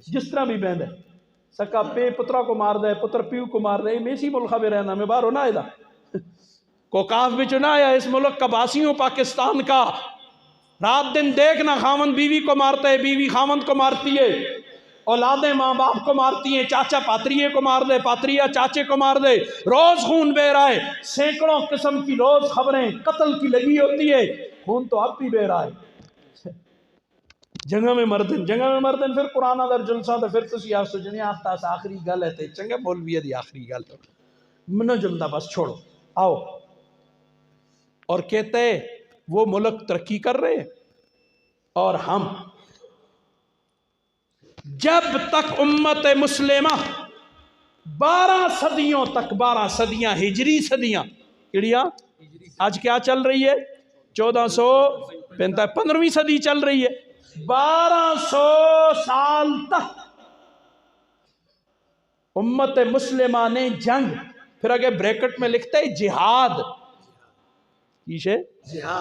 [SPEAKER 1] جس طرح بھی بہن ہے. سکا پے پترا کو مار دے، پتر پیو کو مار دے. میسی ملخہ بھی رہنا میں باہر ہونا ہے دا کوکاف بھی چنا ہے اس ملک کا باسیوں پاکستان کا. رات دن دیکھنا خامند بیوی کو مارتا ہے، بیوی خامند کو مارتی ہے، اولادیں ماں باپ کو مارتی ہیں، چاچا پاتریے کو مار دے، پاتریا چاچے کو مار دے. روز خون بہ رہا ہے. سینکڑوں قسم کی روز خبریں قتل کی لگی ہوتی ہے. خون تو اب بھی بہ رہا ہے. جنگا میں مردن پھر قرآن در جلسہ تو پھر تسی آپ سجنے آفتا اس آخری گل ہے تے چنگے مولوی دی آخری گل منو جلدہ بس چھوڑو آؤ. اور کہتے وہ ملک ترقی کر رہے اور ہم جب تک امت مسلمہ 12 صدیوں تک 12 صدیاں ہجری صدیاں کڑیا آج کیا چل رہی ہے 1445 15ویں صدی چل رہی ہے. 1200 سال تک امت مسلمہ نے جنگ، پھر آگے بریکٹ میں لکھتے ہیں جہاد،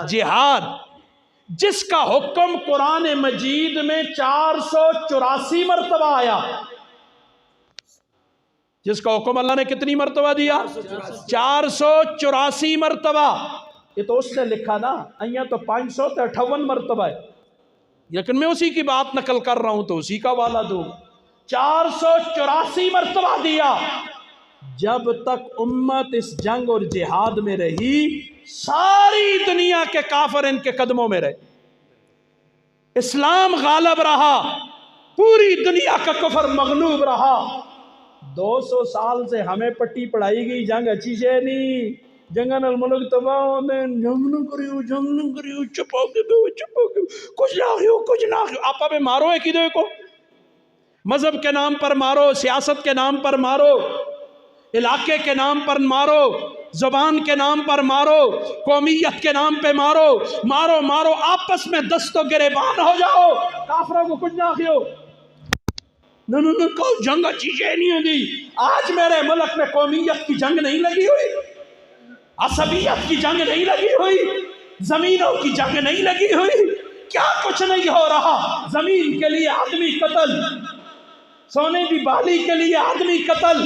[SPEAKER 1] جہاد جس کا حکم قرآن مجید میں 484 مرتبہ آیا. جس کا حکم اللہ نے کتنی مرتبہ دیا؟ 484 مرتبہ. یہ تو اس نے لکھا نا، ایاں تو 558 مرتبہ ہے، لیکن میں اسی کی بات نقل کر رہا ہوں تو اسی کا والا دوں. 484 مرتبہ دیا. جب تک امت اس جنگ اور جہاد میں رہی ساری دنیا کے کافر ان کے قدموں میں رہے. اسلام غالب رہا، پوری دنیا کا کفر مغلوب رہا. 200 سال سے ہمیں پٹی پڑھائی گئی جنگ اچھی شے نہیں، جنگن الملک تباہ ہونے، جنگ نہ کریو چپو کے کچھ نہ کیوں کچھ نہ کیوں. آپ ابھی مارو ایک ہی دو کو، مذہب کے نام پر مارو، سیاست کے نام پر مارو، علاقے کے نام پر مارو، زبان کے نام پر مارو، قومیت کے نام پہ مارو، مارو مارو آپس میں دست و گریبان ہو جاؤ. کافروں کو کچھ نہ کیوں. نہ کوئی جنگ اچھی شے نہیں ہوتی. آج میرے ملک میں قومیت کی جنگ نہیں لگی ہوئی، عصبیت کی جنگ نہیں لگی ہوئی، زمینوں کی جنگ نہیں لگی ہوئی. کیا کچھ نہیں ہو رہا. زمین کے لیے آدمی قتل، سونے کی بالی کے لیے آدمی قتل،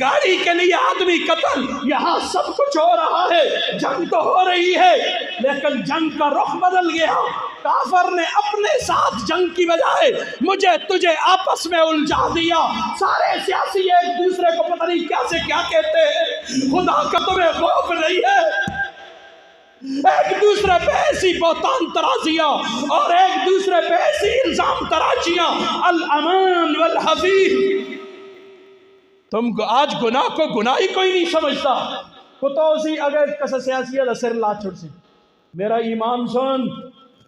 [SPEAKER 1] گاڑی کے لیے آدمی قتل. یہاں سب کچھ ہو رہا ہے، جنگ تو ہو رہی ہے، لیکن جنگ کا رخ بدل گیا. کافر نے اپنے ساتھ جنگ کی بجائے مجھے تجھے آپس میں الجھا دیا. سارے سیاسی ایک دوسرے کو پتہ نہیں کیا سے کیا کہتے ہیں. خدا کا تمہیں خوف نہیں ہے؟ ایک دوسرے پہ ایسی بہتان ترازیاں اور ایک دوسرے پہ ایسی الزام تراشیاں. الامان والحفیظ. تم آج گناہ کو گناہ ہی کوئی نہیں سمجھتا. کتو اسی اگر کسا سیاسی ہے سر لا چھوڑ سی. میرا ایمان سن،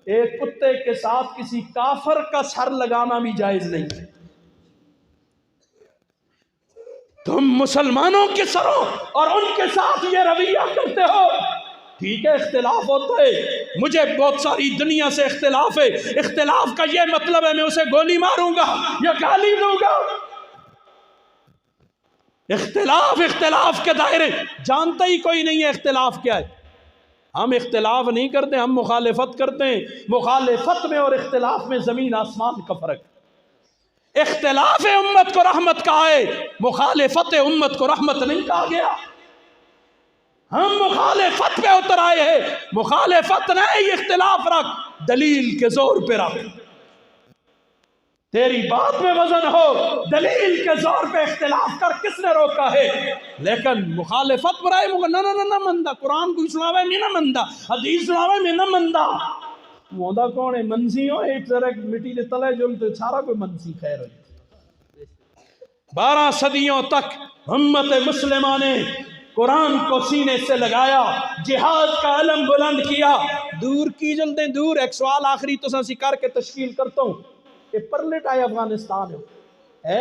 [SPEAKER 1] ایک کتے کے ساتھ کسی کافر کا سر لگانا بھی جائز نہیں. تم مسلمانوں کے سروں اور ان کے ساتھ یہ رویہ کرتے ہو. ٹھیک ہے اختلاف ہوتا ہے، مجھے بہت ساری دنیا سے اختلاف ہے. اختلاف کا یہ مطلب ہے میں اسے گولی ماروں گا یا گالی دوں گا. اختلاف کے دائرے جانتا ہی کوئی نہیں ہے اختلاف کیا ہے. ہم اختلاف نہیں کرتے، ہم مخالفت کرتے ہیں. مخالفت میں اور اختلاف میں زمین آسمان کا فرق. اختلاف امت کو رحمت کہا ہے، مخالفت امت کو رحمت نہیں کہا گیا. ہم مخالفت پہ اتر آئے ہیں، مخالفت نہیں، اختلاف رکھ، دلیل کے زور پہ رکھ، تیری بات میں وزن ہو، دلیل کے زور پہ اختلاف کر، کس نے روکا ہے؟ لیکن مخالفت برائے نہ مندہ، قرآن کو سناوے میں نہ مندہ، حدیث سناوے میں نہ مندہ، مودا کون ہے؟ منسی ہو ایک ذرا مٹی دے تلے جلتے سارا کوئی منسی خیر ہوئی۔ 12 صدیوں تک امت مسلمہ نے قرآن کو سینے سے لگایا، جہاد کا علم بلند کیا۔ دور کی جلدیں دور، ایک سوال آخری تو سنسی کر کے تشکیل کرتا ہوں کہ پرلٹ آئے افغانستان ہے،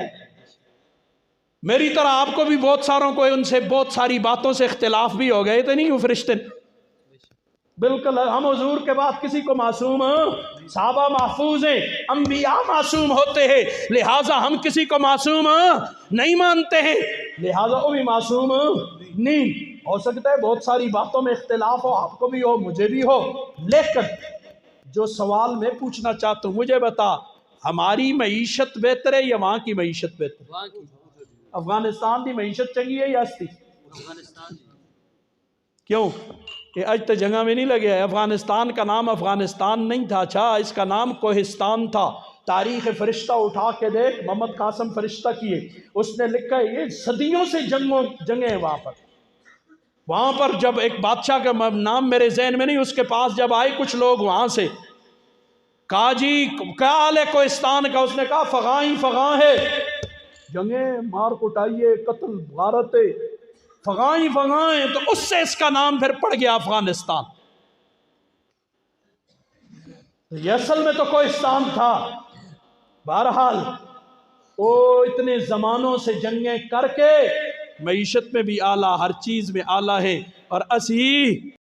[SPEAKER 1] میری طرح آپ کو بھی بہت ساروں کو ان سے بہت ساری باتوں سے اختلاف بھی ہو گئے تو نہیں ہو فرشتے؟ بالکل، ہم حضور کے بعد کسی کو معصوم صحابہ محفوظ ہیں، انبیاء معصوم ہوتے ہیں، لہٰذا ہم کسی کو معصوم نہیں مانتے ہیں، لہٰذا وہ بھی معصوم نہیں ہو سکتا ہے۔ بہت ساری باتوں میں اختلاف ہو، آپ کو بھی ہو، مجھے بھی ہو، لیکن جو سوال میں پوچھنا چاہتا ہوں، مجھے بتا، ہماری معیشت بہتر ہے یا وہاں کی معیشت بہتر ہے؟ افغانستان کی معیشت چنگی ہے یا ہستی؟ کیوں کہ اج تک جگہ میں نہیں لگے ہے۔ افغانستان کا نام افغانستان نہیں تھا، اچھا اس کا نام کوہستان تھا۔ تاریخ فرشتہ اٹھا کے دیکھ، محمد قاسم فرشتہ کیے، اس نے لکھا ہے یہ صدیوں سے جنگیں ہیں وہاں پر جب ایک بادشاہ کا نام میرے ذہن میں نہیں، اس کے پاس جب آئے کچھ لوگ وہاں سے، کہا جی کیا حال ہے کوہستان کا؟ اس نے کہا فغاں ہی فغاں ہے، جنگیں، مار کٹائیے، قتل غارت، فغاں ہی فغاں ہیں، تو اس سے اس کا نام پھر پڑ گیا افغانستان۔ یہ اصل میں تو کوہستان تھا۔ بہرحال وہ اتنے زمانوں سے جنگیں کر کے معیشت میں بھی اعلیٰ، ہر چیز میں اعلیٰ ہے، اور اسی